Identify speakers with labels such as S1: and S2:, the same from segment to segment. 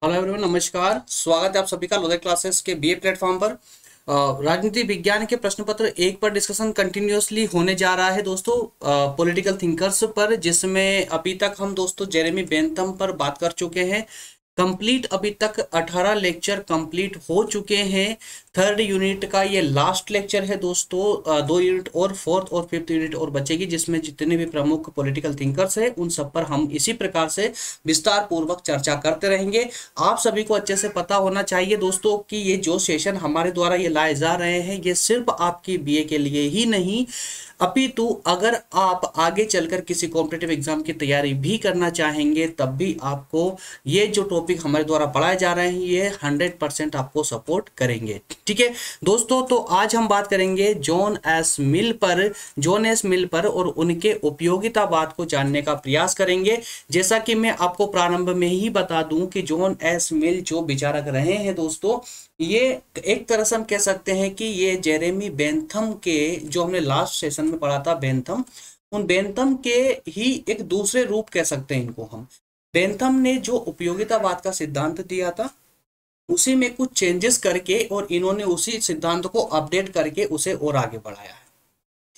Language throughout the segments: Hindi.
S1: हेलो एवरीवन, नमस्कार। स्वागत है आप सभी का लोधे क्लासेस के बीए प्लेटफॉर्म पर। राजनीति विज्ञान के प्रश्न पत्र एक पर डिस्कशन कंटिन्यूअसली होने जा रहा है दोस्तों, पॉलिटिकल थिंकर्स पर, जिसमें अभी तक हम दोस्तों जेरेमी बेंथम पर बात कर चुके हैं। कंप्लीट अभी तक 18 लेक्चर कंप्लीट हो चुके हैं। थर्ड यूनिट का ये लास्ट लेक्चर है दोस्तों। 2 यूनिट और फोर्थ और फिफ्थ यूनिट और बचेगी, जिसमें जितने भी प्रमुख पॉलिटिकल थिंकर्स हैं उन सब पर हम इसी प्रकार से विस्तार पूर्वक चर्चा करते रहेंगे। आप सभी को अच्छे से पता होना चाहिए दोस्तों कि ये जो सेशन हमारे द्वारा ये लाए जा रहे हैं, ये सिर्फ आपकी बीए के लिए ही नहीं, अपितु अगर आप आगे चलकर किसी कॉम्पिटिटिव एग्जाम की तैयारी भी करना चाहेंगे तब भी आपको ये जो टॉपिक हमारे द्वारा पढ़ाए जा रहे हैं ये 100% आपको सपोर्ट करेंगे। ठीक है दोस्तों, तो आज हम बात करेंगे जॉन एस मिल पर और उनके उपयोगितावाद को जानने का प्रयास करेंगे। जैसा कि मैं आपको प्रारंभ में ही बता दूं कि जॉन एस मिल जो विचारक रहे हैं दोस्तों, ये एक तरह से हम कह सकते हैं कि ये जेरेमी बेंथम के, जो हमने लास्ट सेशन में पढ़ा था बेंथम, उन बेंथम के ही एक दूसरे रूप कह सकते हैं इनको हम। बेंथम ने जो उपयोगितावाद का सिद्धांत दिया था उसी में कुछ चेंजेस करके और इन्होंने उसी सिद्धांत को अपडेट करके उसे और आगे बढ़ाया है।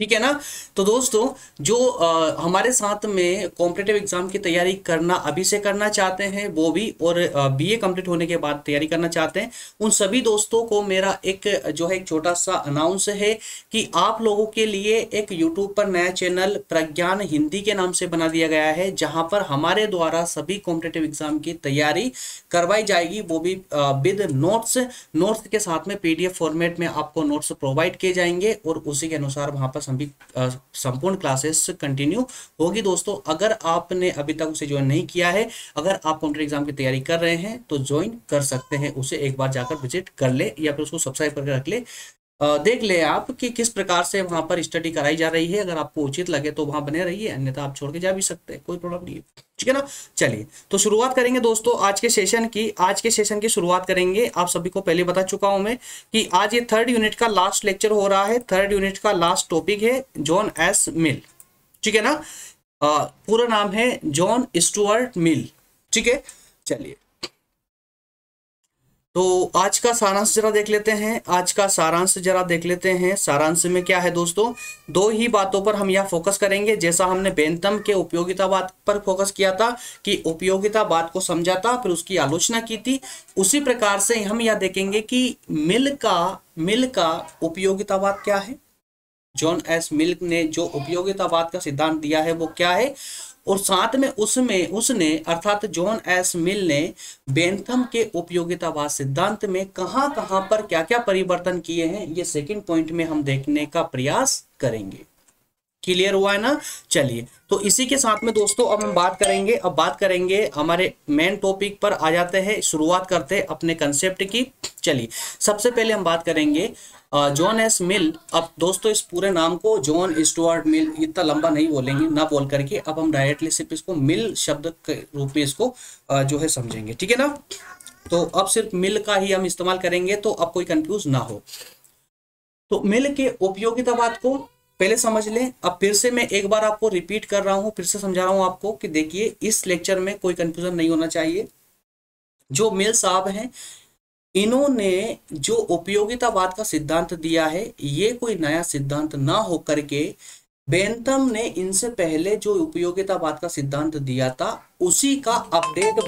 S1: ठीक है ना। तो दोस्तों जो हमारे साथ में कॉम्पिटिटिव एग्जाम की तैयारी करना अभी से करना चाहते हैं वो भी, और बीए कंप्लीट होने के बाद तैयारी करना चाहते हैं, उन सभी दोस्तों को मेरा एक जो है एक छोटा सा अनाउंस है कि आप लोगों के लिए एक यूट्यूब पर नया चैनल प्रज्ञान हिंदी के नाम से बना दिया गया है, जहां पर हमारे द्वारा सभी कॉम्पिटिटिव एग्जाम की तैयारी करवाई जाएगी, वो भी विद नोट्स के साथ में पीडीएफ फॉर्मेट में आपको नोट्स प्रोवाइड किए जाएंगे और उसी के अनुसार वहां पर सभी संपूर्ण क्लासेस कंटिन्यू होगी। दोस्तों अगर आपने अभी तक उसे ज्वाइन नहीं किया है, अगर आप कॉम्पिटिटिव एग्जाम की तैयारी कर रहे हैं तो ज्वाइन कर सकते हैं, उसे एक बार जाकर विजिट कर ले या फिर उसको सब्सक्राइब करके रख ले। देख ले आप कि किस प्रकार से वहां पर स्टडी कराई जा रही है। अगर आपको उचित लगे तो वहां बने रहिए, अन्यथा आप छोड़ के जा भी सकते हैं, कोई प्रॉब्लम नहीं है। ठीक है ना। चलिए तो शुरुआत करेंगे दोस्तों आज के सेशन की शुरुआत करेंगे। आप सभी को पहले बता चुका हूं मैं कि आज ये थर्ड यूनिट का लास्ट लेक्चर हो रहा है। थर्ड यूनिट का लास्ट टॉपिक है जॉन एस मिल। ठीक है ना। पूरा नाम है जॉन स्टुअर्ट मिल। ठीक है। चलिए तो आज का सारांश जरा देख लेते हैं। सारांश में क्या है दोस्तों, दो ही बातों पर हम यहाँ फोकस करेंगे। जैसा हमने बेंथम के उपयोगितावाद पर फोकस किया था कि उपयोगितावाद को समझा था, फिर उसकी आलोचना की थी, उसी प्रकार से हम यह देखेंगे कि मिल का उपयोगितावाद क्या है। जॉन एस मिल ने जो उपयोगितावाद का सिद्धांत दिया है वो क्या है, और साथ में उसने अर्थात जॉन एस मिल ने बेंथम के उपयोगितावाद सिद्धांत में कहां कहां पर क्या क्या परिवर्तन किए हैं, ये सेकंड पॉइंट में हम देखने का प्रयास करेंगे। क्लियर हुआ है ना। चलिए तो इसी के साथ में दोस्तों अब हम बात करेंगे हमारे मेन टॉपिक पर आ जाते हैं। शुरुआत करते हैं अपने कंसेप्ट की। चलिए सबसे पहले हम बात करेंगे जॉन एस मिल। अब दोस्तों इस पूरे नाम को जॉन स्टुअर्ट मिल इतना लंबा नहीं बोलेंगे, ना बोल करके अब हम डायरेक्टली सिर्फ इसको मिल शब्द के रूप में इसको जो है समझेंगे। ठीक है ना। तो अब सिर्फ मिल का ही हम इस्तेमाल करेंगे तो अब कोई कंफ्यूज ना हो। तो मिल के उपयोगितावाद को पहले समझ लें। अब फिर से मैं एक बार आपको रिपीट कर रहा हूं, फिर से समझा रहा हूं आपको कि देखिए इस लेक्चर में कोई कंफ्यूजन नहीं होना चाहिए। जो मिल साहब हैं इन्होंने जो उपयोगितावाद का सिद्धांत दिया है ये कोई नया सिद्धांत ना हो करके बेंथम ने इनसे पहले जो उपयोगितावाद का सिद्धांत दिया था उसी का अपडेट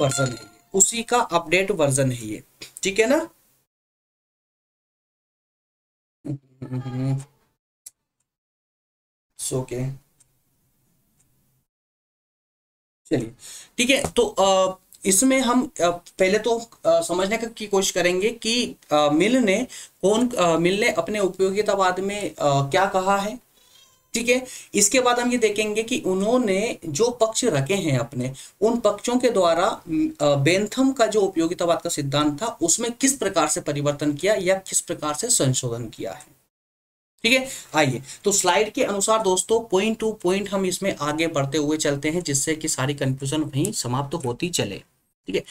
S1: वर्जन है ये। ठीक है ना। ओके चलिए ठीक है। तो इसमें हम पहले तो समझने की कोशिश करेंगे कि मिल ने अपने उपयोगितावाद में क्या कहा है। ठीक है। इसके बाद हम ये देखेंगे कि उन्होंने जो पक्ष रखे हैं अपने, उन पक्षों के द्वारा बेंथम का जो उपयोगितावाद का सिद्धांत था उसमें किस प्रकार से परिवर्तन किया या किस प्रकार से संशोधन किया है। ठीक है। आइए तो स्लाइड के अनुसार दोस्तों पॉइंट टू पॉइंट हम इसमें आगे बढ़ते हुए चलते हैं, जिससे कि सारी कंफ्यूजन वहीं समाप्त होती चले। ठीक है।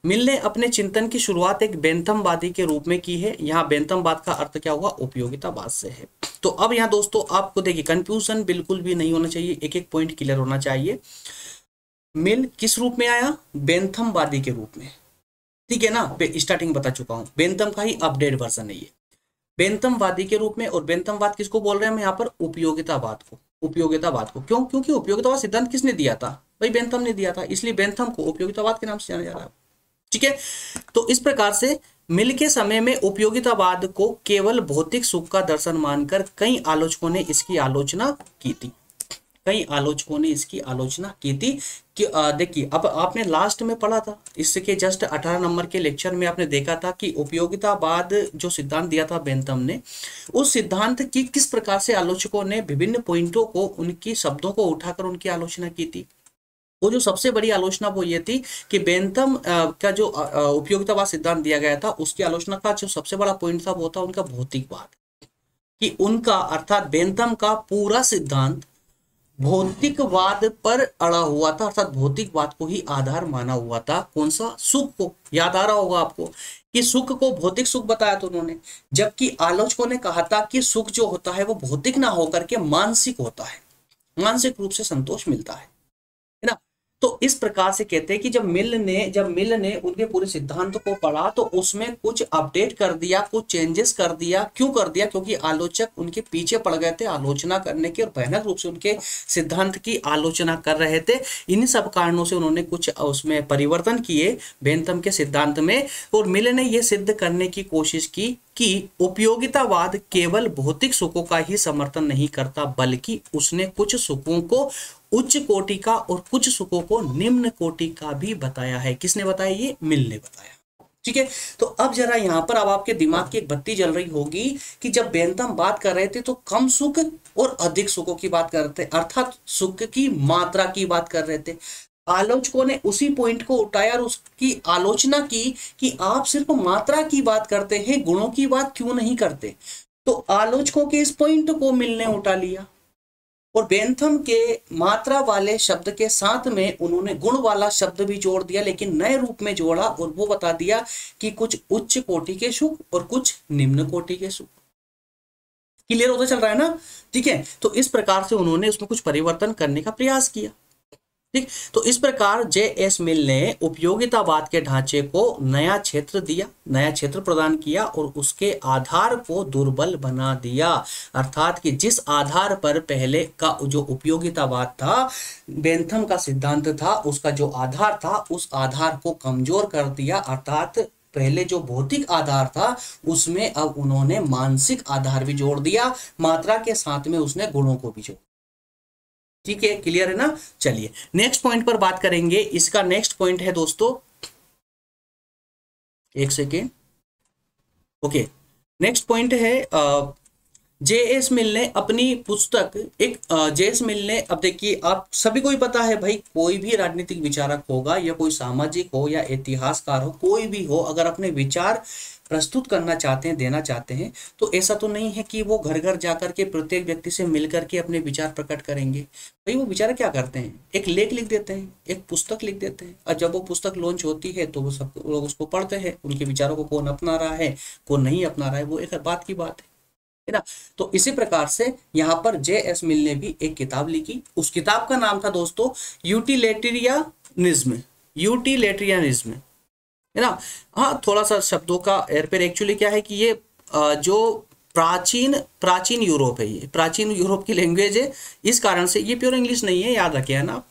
S1: मिल ने अपने चिंतन की शुरुआत एक बेंथमवादी के रूप में की है। यहाँ बेंथमवाद का अर्थ क्या हुआ, उपयोगितावाद से है। तो अब यहाँ दोस्तों आपको देखिए कंफ्यूजन बिल्कुल भी नहीं होना चाहिए, एक एक पॉइंट क्लियर होना चाहिए। मिल किस रूप में आया, बेंथमवादी के रूप में। ठीक है ना, स्टार्टिंग बता चुका हूं, बेंथम का ही अपडेट वर्जन है ये। बेंथमवादी के रूप में, और बेंथमवाद किसको बोल रहे हैं हम यहाँ पर, उपयोगितावाद को। उपयोगितावाद को क्यों, क्योंकि उपयोगितावाद सिद्धांत किसने दिया था भाई, बेंथम ने दिया था, इसलिए बेंथम को उपयोगितावाद के नाम से जाना जा रहा है। ठीक है, तो इस प्रकार से मिल के समय में उपयोगितावाद को केवल भौतिक सुख का दर्शन मानकर कई आलोचकों ने इसकी आलोचना की थी। कई आलोचकों ने इसकी आलोचना की थी कि देखिए, अब आपने लास्ट में पढ़ा था, इसके जस्ट 18 नंबर के लेक्चर में आपने देखा था कि उपयोगितावाद जो सिद्धांत दिया था बेंथम ने, उस सिद्धांत की किस प्रकार से आलोचकों ने विभिन्न पॉइंटों को, उनकी शब्दों को उठाकर उनकी आलोचना की थी। वो जो सबसे बड़ी आलोचना वो ये थी कि बेंथम का जो उपयोगितावाद सिद्धांत दिया गया था, उसकी आलोचना का जो सबसे बड़ा पॉइंट था वो था उनका भौतिकवाद, कि उनका अर्थात बेंथम का पूरा सिद्धांत भौतिकवाद पर अड़ा हुआ था, अर्थात भौतिकवाद को ही आधार माना हुआ था। कौन सा, सुख को। याद आ रहा होगा आपको कि सुख को भौतिक सुख बताया था उन्होंने, जबकि आलोचकों ने कहा था कि सुख जो होता है वो भौतिक ना होकर के मानसिक होता है, मानसिक रूप से संतोष मिलता है ना। तो इस प्रकार से कहते हैं कि जब मिल ने उनके पूरे सिद्धांत को पढ़ा तो उसमें कुछ अपडेट कर दिया, कुछ चेंजेस कर दिया। क्यों कर दिया, क्योंकि आलोचक उनके पीछे पड़ गए थे आलोचना करने के, और भयानक रूप से उनके सिद्धांत की आलोचना कर रहे थे। इन सब कारणों से उन्होंने कुछ उसमें परिवर्तन किए बेंथम के सिद्धांत में, और मिल ने यह सिद्ध करने की कोशिश की कि उपयोगितावाद केवल भौतिक सुखों का ही समर्थन नहीं करता, बल्कि उसने कुछ सुखों को उच्च कोटि का और कुछ सुखों को निम्न कोटि का भी बताया है। किसने बताया, ये मिल ने बताया। ठीक है, तो अब जरा यहां पर अब आपके दिमाग की एक बत्ती जल रही होगी कि जब बेंथम बात कर रहे थे तो कम सुख और अधिक सुखों की बात कर रहे थे, अर्थात सुख की मात्रा की बात कर रहे थे। आलोचकों ने उसी पॉइंट को उठाया और उसकी आलोचना की कि आप सिर्फ मात्रा की बात करते हैं, गुणों की बात क्यों नहीं करते। तो आलोचकों के इस पॉइंट को मिल ने उठा लिया, और बेंथम के मात्रा वाले शब्द के साथ में उन्होंने गुण वाला शब्द भी जोड़ दिया, लेकिन नए रूप में जोड़ा, और वो बता दिया कि कुछ उच्च कोटि के सुख और कुछ निम्न कोटि के सुख। क्लियर होता चल रहा है ना। ठीक है, तो इस प्रकार से उन्होंने उसमें कुछ परिवर्तन करने का प्रयास किया। ठीक, तो इस प्रकार जे.एस. मिल ने उपयोगितावाद के ढांचे को नया क्षेत्र दिया, नया क्षेत्र प्रदान किया, और उसके आधार को दुर्बल बना दिया। अर्थात कि जिस आधार पर पहले का जो उपयोगितावाद था, बेंथम का सिद्धांत था, उसका जो आधार था उस आधार को कमजोर कर दिया। अर्थात पहले जो भौतिक आधार था उसमें अब उन्होंने मानसिक आधार भी जोड़ दिया, मात्रा के साथ में उसने गुणों को भी जोड़। ठीक है, क्लियर है ना। चलिए नेक्स्ट पॉइंट पर बात करेंगे। इसका नेक्स्ट पॉइंट है दोस्तों, एक सेकेंड, ओके, नेक्स्ट पॉइंट है जे.एस. मिल ने अपनी पुस्तक जे.एस. मिल ने, अब देखिए आप सभी को ही पता है भाई, कोई भी राजनीतिक विचारक होगा या कोई सामाजिक हो या इतिहासकार हो, कोई भी हो, अगर अपने विचार प्रस्तुत करना चाहते हैं, देना चाहते हैं, तो ऐसा तो नहीं है कि वो घर घर जाकर के प्रत्येक व्यक्ति से मिल करके अपने विचार प्रकट करेंगे। भाई वो विचारक क्या करते हैं, एक लेख लिख देते हैं, एक पुस्तक लिख देते हैं, और जब वो पुस्तक लॉन्च होती है तो वो सब लोग उसको पढ़ते हैं, उनके विचारों को कौन अपना रहा है कौन नहीं अपना रहा है वो एक बात की बात है ना। तो इसी प्रकार से यहाँ पर जे.एस. मिल ने भी एक किताब लिखी। उस किताब का नाम था दोस्तों यूटिलिटेरियनिज्म। यूटिलिटेरियनिज्म है ना। हाँ, थोड़ा सा शब्दों का एयरपेयर, एक्चुअली क्या है कि ये जो प्राचीन यूरोप है, ये प्राचीन यूरोप की लैंग्वेज है, इस कारण से ये प्योर इंग्लिश नहीं है, याद रखिए ना।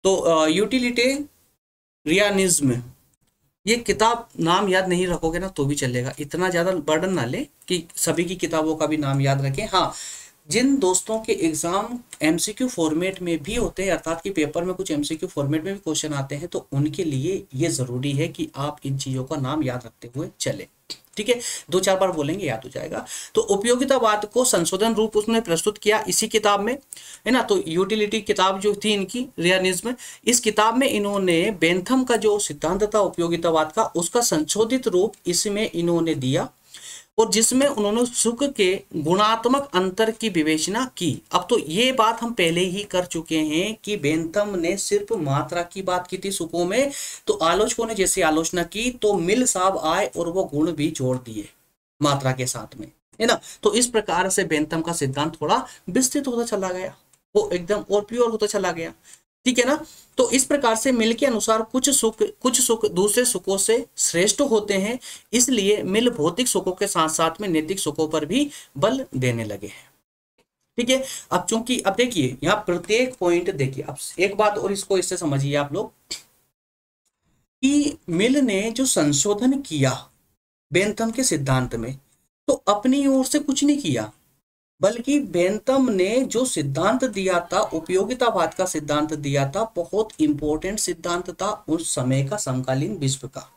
S1: तो यूटिलिटेरियनिज्म, ये किताब नाम याद नहीं रखोगे ना तो भी चलेगा, इतना ज़्यादा बर्डन ना ले कि सभी की किताबों का भी नाम याद रखें। हाँ, जिन दोस्तों के एग्जाम एमसीक्यू फॉर्मेट में भी होते हैं, अर्थात कि पेपर में कुछ एमसीक्यू फॉर्मेट में भी क्वेश्चन आते हैं, तो उनके लिए ये जरूरी है कि आप इन चीज़ों का नाम याद रखते हुए चले। ठीक है, 2-4 बार बोलेंगे याद हो जाएगा। तो उपयोगितावाद को संशोधन रूप उसने प्रस्तुत किया इसी किताब में, है ना। तो यूटिलिटी किताब जो थी इनकी, रियलिज्म, इस किताब में इन्होंने बेंथम का जो सिद्धांत था उपयोगितावाद का, उसका संशोधित रूप इसमें इन्होंने दिया, और जिसमें उन्होंने सुख के गुणात्मक अंतर की विवेचना की। अब तो ये बात हम पहले ही कर चुके हैं कि बेंथम ने सिर्फ मात्रा की बात की थी सुखों में, तो आलोचकों ने जैसे आलोचना की तो मिल साहब आए और वो गुण भी जोड़ दिए मात्रा के साथ में, है ना। तो इस प्रकार से बेंथम का सिद्धांत थोड़ा विस्तृत होता चला गया, वो एकदम और प्योर होता चला गया। ठीक है ना। तो इस प्रकार से मिल के अनुसार कुछ सुख दूसरे सुखों से श्रेष्ठ होते हैं, इसलिए मिल भौतिक सुखों के साथ साथ में नैतिक सुखों पर भी बल देने लगे हैं। ठीक है। अब चूंकि अब देखिए यहाँ प्रत्येक पॉइंट देखिए, अब एक बात और इसको इससे समझिए आप लोग कि मिल ने जो संशोधन किया बेंथम के सिद्धांत में, तो अपनी ओर से कुछ नहीं किया, बल्कि बेंथम ने जो सिद्धांत दिया था, उपयोगितावाद का सिद्धांत दिया था, बहुत इंपॉर्टेंट सिद्धांत था उस समय का समकालीन विश्व का।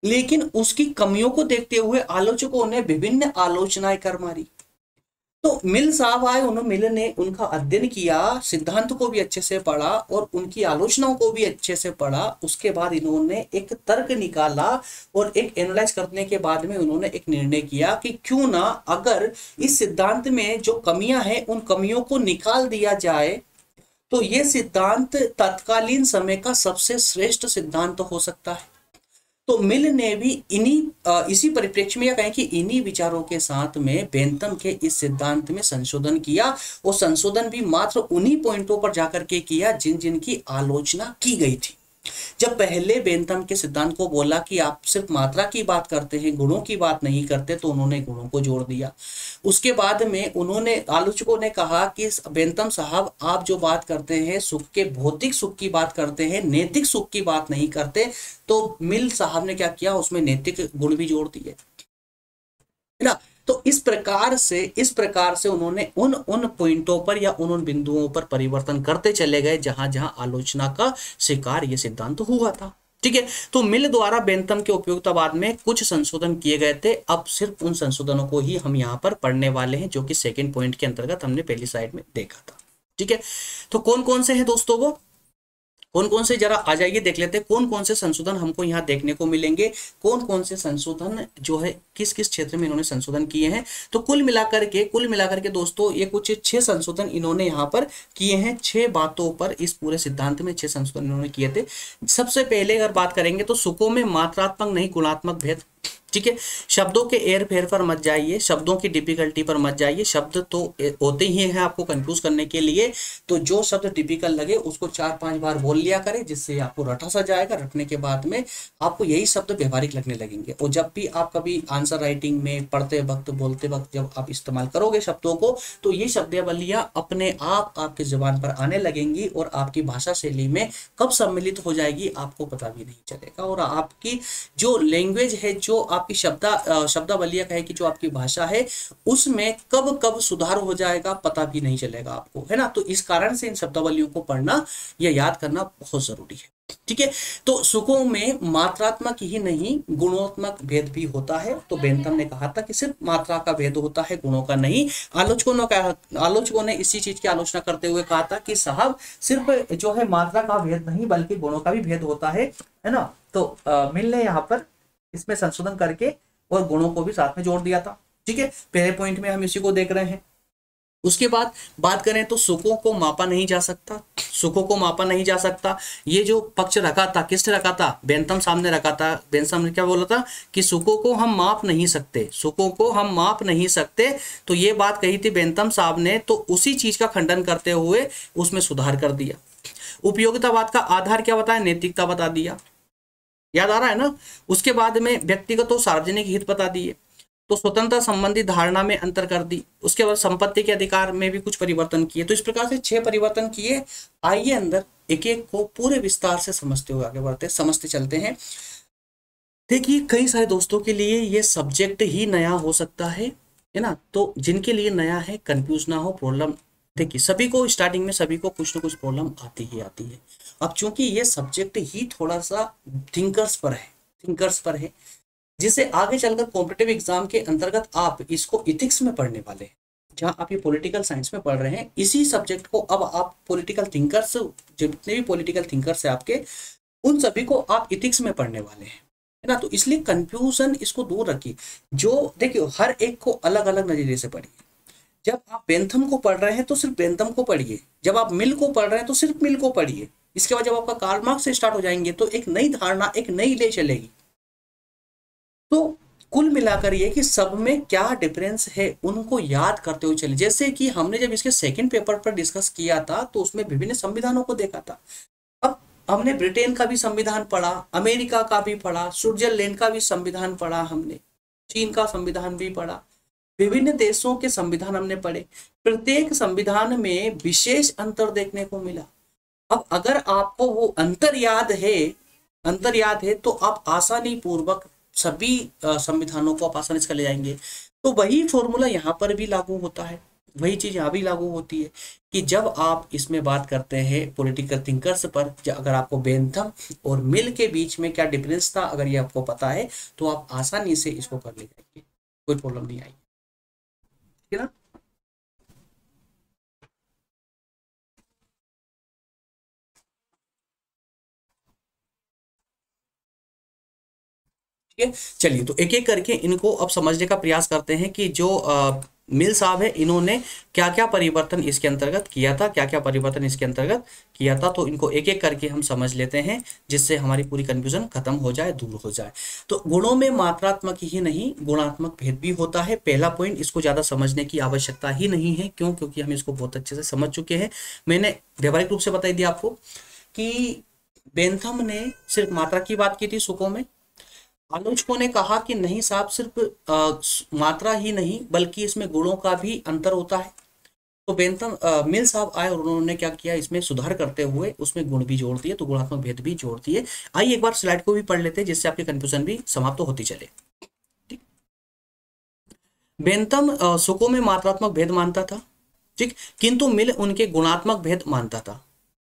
S1: लेकिन उसकी कमियों को देखते हुए आलोचकों ने विभिन्न आलोचनाएं कर मारी। तो मिल साहब आए, उन्होंने मिल ने उनका अध्ययन किया, सिद्धांत को भी अच्छे से पढ़ा और उनकी आलोचनाओं को भी अच्छे से पढ़ा। उसके बाद इन्होंने एक तर्क निकाला और एक एनालाइज करने के बाद में उन्होंने एक निर्णय किया कि क्यों ना अगर इस सिद्धांत में जो कमियां हैं उन कमियों को निकाल दिया जाए, तो ये सिद्धांत तत्कालीन समय का सबसे श्रेष्ठ सिद्धांत हो सकता है। तो मिल ने भी इसी परिप्रेक्ष्य में या कहें कि इन्हीं विचारों के साथ में बेंथम के इस सिद्धांत में संशोधन किया, और संशोधन भी मात्र उन्हीं पॉइंटों पर जाकर के किया जिन जिन की आलोचना की गई थी। जब पहले बेंथम के सिद्धांत को बोला कि आप सिर्फ मात्रा की बात करते हैं, गुणों की बात नहीं करते, तो उन्होंने गुणों को जोड़ दिया। उसके बाद में उन्होंने आलोचकों ने कहा कि बेंथम साहब आप जो बात करते हैं सुख के, भौतिक सुख की बात करते हैं, नैतिक सुख की बात नहीं करते। तो मिल साहब ने क्या किया, उसमें नैतिक गुण भी जोड़ दिए, है ना। तो इस प्रकार से उन्होंने उन पॉइंटों पर या उन बिंदुओं पर परिवर्तन करते चले गए जहां जहां आलोचना का शिकार यह सिद्धांत हुआ था। ठीक है। तो मिल द्वारा बेंथम के उपयोगितावाद में कुछ संशोधन किए गए थे। अब सिर्फ उन संशोधनों को ही हम यहाँ पर पढ़ने वाले हैं, जो कि सेकेंड पॉइंट के अंतर्गत हमने पहली स्लाइड में देखा था। ठीक है। तो कौन कौन से हैं दोस्तों, वो कौन कौन से जरा आ जाइए देख लेते हैं कौन कौन से संशोधन हमको यहाँ देखने को मिलेंगे, कौन कौन से संशोधन जो है किस किस क्षेत्र में इन्होंने संशोधन किए हैं। तो कुल मिलाकर के दोस्तों ये कुछ 6 संशोधन इन्होंने यहाँ पर किए हैं। 6 बातों पर इस पूरे सिद्धांत में 6 संशोधन इन्होंने किए थे। सबसे पहले अगर बात करेंगे तो सुखों में मात्रात्मक नहीं गुणात्मक भेद। ठीक है। शब्दों के एर फेर पर मत जाइए, शब्दों की डिफिकल्टी पर मत जाइए। शब्द तो होते ही हैं आपको कंफ्यूज करने के लिए, तो जो शब्द टिपिकल लगे उसको 4-5 बार बोल लिया करें, जिससे आपको रटा सा जाएगा। रटने के बाद में आपको यही शब्द व्यवहारिक लगने लगेंगे। और जब भी आप कभी आंसर राइटिंग में पढ़ते वक्त, बोलते वक्त जब आप इस्तेमाल करोगे शब्दों को, तो ये शब्दावलियां अपने आप आपके जुबान पर आने लगेंगी और आपकी भाषा शैली में कब सम्मिलित हो जाएगी आपको पता भी नहीं चलेगा। और आपकी जो लैंग्वेज है, जो आपकी शब्दावलियां कहे कि जो आपकी भाषा है, उसमें कब कब सुधार हो जाएगा पता भी नहीं चलेगा आपको, है ना। तो इस कारण से इन शब्दावलियों को पढ़ना या याद करना बहुत जरूरी है। ठीक है। तो सुखों में मात्रात्मक ही नहीं गुणात्मक भेद भी होता है। तो बेंथम ने कहा था कि सिर्फ मात्रा का भेद होता है, गुणों का नहीं। आलोचकों ने इसी चीज की आलोचना करते हुए कहा था कि साहब सिर्फ जो है मात्रा का भेद नहीं बल्कि गुणों का भी भेद होता है ना। तो मिल ने यहाँ पर इसमें संशोधन करके और गुणों को भी साथ में जोड़ दिया था। ठीक है। पहले पॉइंट में हम इसी को देख रहे हैं। उसके बाद बात करें तो सुखों को मापा नहीं जा सकता, सुखों को मापा नहीं जा सकता। ये जो पक्ष रखा था, किसने रखा था, बेंथम सामने रखा था। बेंथम ने क्या बोला था कि सुखों को हम माप नहीं सकते, सुखों को हम माप नहीं सकते। तो ये बात कही थी बेंथम साहब ने, तो उसी चीज का खंडन करते हुए उसमें सुधार कर दिया। उपयोगितावाद का आधार क्या बताया, नैतिकता बता दिया, याद आ रहा है ना। उसके बाद में व्यक्तिगत और सार्वजनिक हित बता दिए। तो स्वतंत्रता संबंधी धारणा में अंतर कर दी। उसके बाद संपत्ति के अधिकार में भी कुछ परिवर्तन किए। तो इस प्रकार से 6 परिवर्तन किए। आइए अंदर एक एक को पूरे विस्तार से समझते हुए आगे बढ़ते समझते चलते हैं। देखिए कई सारे दोस्तों के लिए ये सब्जेक्ट ही नया हो सकता है ना। तो जिनके लिए नया है, कंफ्यूज ना हो, प्रॉब्लम देखिए सभी को स्टार्टिंग में सभी को कुछ ना कुछ प्रॉब्लम आती ही आती है। अब चूंकि ये सब्जेक्ट ही थोड़ा सा थिंकर्स पर है, जिसे आगे चलकर कॉम्पिटिटिव एग्जाम के अंतर्गत आप इसको इथिक्स में पढ़ने वाले हैं, जहां आप ये पॉलिटिकल साइंस में पढ़ रहे हैं। इसी सब्जेक्ट को अब आप पॉलिटिकल थिंकर्स, जितने भी पॉलिटिकल थिंकर्स है आपके, उन सभी को आप इथिक्स में पढ़ने वाले हैं, है ना। तो इसलिए कंफ्यूजन इसको दूर रखिए। जो देखियो हर एक को अलग अलग नजरिए से पढ़िए। जब आप बेंथम को पढ़ रहे हैं तो सिर्फ बेंथम को पढ़िए, जब आप मिल को पढ़ रहे हैं तो सिर्फ मिल को पढ़िए। इसके बाद जब आपका कार्ल मार्क्स से स्टार्ट हो जाएंगे तो एक नई धारणा, एक नई ले चलेगी। तो कुल मिलाकर ये कि सब में क्या डिफरेंस है उनको याद करते हुए चले। जैसे कि हमने जब इसके सेकंड पेपर पर डिस्कस किया था तो उसमें विभिन्न संविधानों को देखा था। अब हमने ब्रिटेन का भी संविधान पढ़ा, अमेरिका का भी पढ़ा, स्विट्जरलैंड का भी संविधान पढ़ा, हमने चीन का संविधान भी पढ़ा, विभिन्न देशों के संविधान हमने पढ़े। प्रत्येक संविधान में विशेष अंतर देखने को मिला। अब अगर आपको वो अंतर याद है तो आप आसानी पूर्वक सभी संविधानों को आप आसानी से कर ले जाएंगे। तो वही फॉर्मूला यहाँ पर भी लागू होता है, वही चीज यहाँ भी लागू होती है कि जब आप इसमें बात करते हैं पॉलिटिकल थिंकर्स पर, अगर आपको बेंथम और मिल के बीच में क्या डिफरेंस था अगर ये आपको पता है तो आप आसानी से इसको कर ले जाएंगे, कोई प्रॉब्लम नहीं आएगी, ठीक है ना। ठीक है, चलिए तो एक एक करके इनको अब समझने का प्रयास करते हैं कि जो मिल साहब है इन्होंने क्या क्या परिवर्तन इसके अंतर्गत किया था, क्या क्या परिवर्तन इसके अंतर्गत किया था। तो इनको एक एक करके हम समझ लेते हैं जिससे हमारी पूरी कंफ्यूजन खत्म हो जाए, दूर हो जाए। तो गुणों में मात्रात्मक ही नहीं गुणात्मक भेद भी होता है। पहला पॉइंट, इसको ज्यादा समझने की आवश्यकता ही नहीं है, क्यों? क्योंकि हम इसको बहुत अच्छे से समझ चुके हैं। मैंने व्यवहारिक रूप से बता दिया आपको कि बेंथम ने सिर्फ मात्रा की बात की थी सुकों में। आलोचकों ने कहा कि नहीं साहब, सिर्फ मात्रा ही नहीं बल्कि इसमें गुणों का भी अंतर होता है। तो बेंथम मिल साहब आए और उन्होंने क्या किया, इसमें सुधार करते हुए उसमें गुण भी जोड़ दिए, तो गुणात्मक भेद भी जोड़ दिए। आइए एक बार स्लाइड को भी पढ़ लेते हैं जिससे आपकी कंफ्यूजन भी समाप्त तो होती चले। ठीक, बेंथम सुकों में मात्रात्मक भेद मानता था, ठीक, किंतु मिल उनके गुणात्मक भेद मानता था।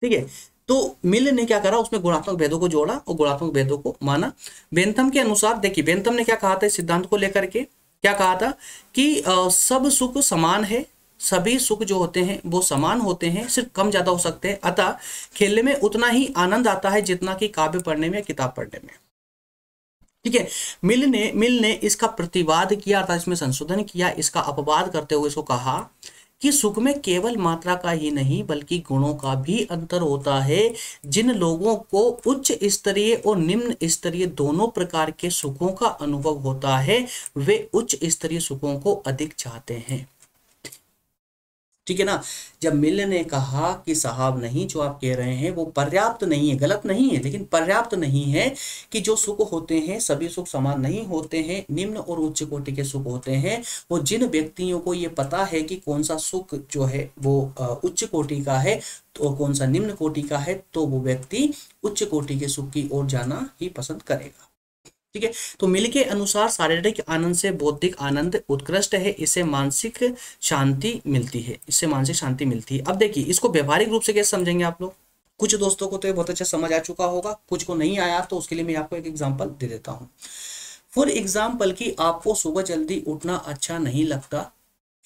S1: ठीक है, तो मिल ने क्या करा, उसमें गुणात्मक भेदों को जोड़ा और गुणात्मक भेदों को माना। बेंथम के अनुसार देखिए, बेंथम ने क्या कहा था इस सिद्धांत को लेकर के, क्या कहा था कि सब सुख समान है, सभी सुख जो होते हैं वो समान होते हैं, सिर्फ कम ज्यादा हो सकते हैं। अतः खेलने में उतना ही आनंद आता है जितना कि काव्य पढ़ने में या किताब पढ़ने में। ठीक है, मिल ने इसका प्रतिवाद किया अर्थात इसमें संशोधन किया, इसका अपवाद करते हुए इसको कहा कि सुख में केवल मात्रा का ही नहीं बल्कि गुणों का भी अंतर होता है। जिन लोगों को उच्च स्तरीय और निम्न स्तरीय दोनों प्रकार के सुखों का अनुभव होता है वे उच्च स्तरीय सुखों को अधिक चाहते हैं। ठीक है ना। जब मिल ने कहा कि साहब नहीं, जो आप कह रहे हैं वो पर्याप्त नहीं है, गलत नहीं है लेकिन पर्याप्त नहीं है, कि जो सुख होते हैं सभी सुख समान नहीं होते हैं, निम्न और उच्च कोटि के सुख होते हैं। वो जिन व्यक्तियों को ये पता है कि कौन सा सुख जो है वो उच्च कोटि का है तो कौन सा निम्न कोटि का है, तो वो व्यक्ति उच्च कोटि के सुख की ओर जाना ही पसंद करेगा। ठीक है, तो मिल के अनुसार शारीरिक आनंद से बौद्धिक आनंद उत्कृष्ट है, इससे मानसिक शांति मिलती है, इससे मानसिक शांति मिलती है। अब देखिए इसको व्यवहारिक रूप से कैसे समझेंगे आप लोग। कुछ दोस्तों को तो ये बहुत अच्छा समझ आ चुका होगा, कुछ को नहीं आया, तो उसके लिए मैं आपको एक एग्जाम्पल दे देता हूँ। फॉर एग्जाम्पल कि आपको सुबह जल्दी उठना अच्छा नहीं लगता,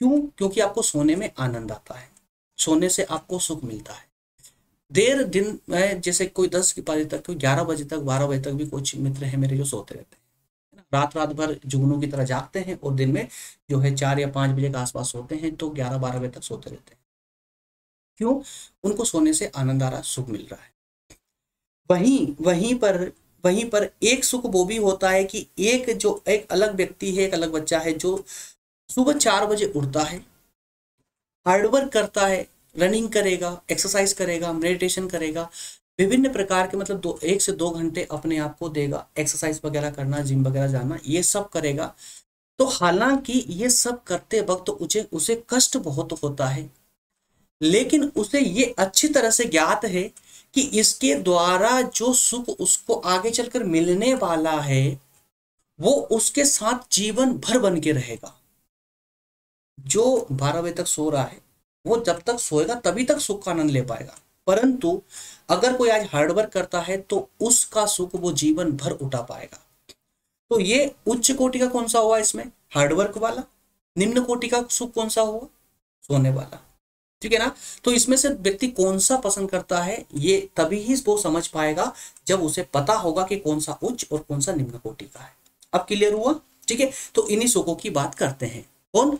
S1: क्यों? क्योंकि आपको सोने में आनंद आता है, सोने से आपको सुख मिलता है। देर दिन में जैसे कोई 10 बजे तक, कोई 11 बजे तक, 12 बजे तक भी कुछ मित्र हैं मेरे जो सोते रहते हैं, है ना, रात रात भर जुगनू की तरह जागते हैं और दिन में जो है 4 या 5 बजे के आसपास सोते हैं, तो 11-12 बजे तक सोते रहते हैं। क्यों? उनको सोने से आनंद आ रहा, सुख मिल रहा है। वहीं वहीं पर एक सुख वो भी होता है कि एक अलग व्यक्ति है, एक अलग बच्चा है जो सुबह 4 बजे उठता है, हार्डवर्क करता है, रनिंग करेगा, एक्सरसाइज करेगा, मेडिटेशन करेगा, विभिन्न प्रकार के मतलब 1 से 2 घंटे अपने आप को देगा, एक्सरसाइज वगैरह करना, जिम वगैरह जाना, ये सब करेगा। तो हालांकि ये सब करते वक्त तो उसे कष्ट बहुत होता है, लेकिन उसे ये अच्छी तरह से ज्ञात है कि इसके द्वारा जो सुख उसको आगे चलकर मिलने वाला है वो उसके साथ जीवन भर बन के रहेगा। जो 12 बजे तक सो रहा है वो जब तक सोएगा तभी तक सुख का आनंद ले पाएगा, परंतु अगर कोई आज हार्डवर्क करता है तो उसका सुख वो जीवन भर उठा पाएगा। तो ये उच्च कोटि का कौन सा हुआ इसमें, हार्डवर्क वाला। निम्न कोटि का सुख कौन सा हुआ, सोने वाला। ठीक है ना। तो इसमें से व्यक्ति कौन सा पसंद करता है ये तभी ही वो समझ पाएगा जब उसे पता होगा कि कौन सा उच्च और कौन सा निम्न कोटि का है। अब क्लियर हुआ। ठीक है, तो इन्हीं सुखों की बात करते हैं, कौन,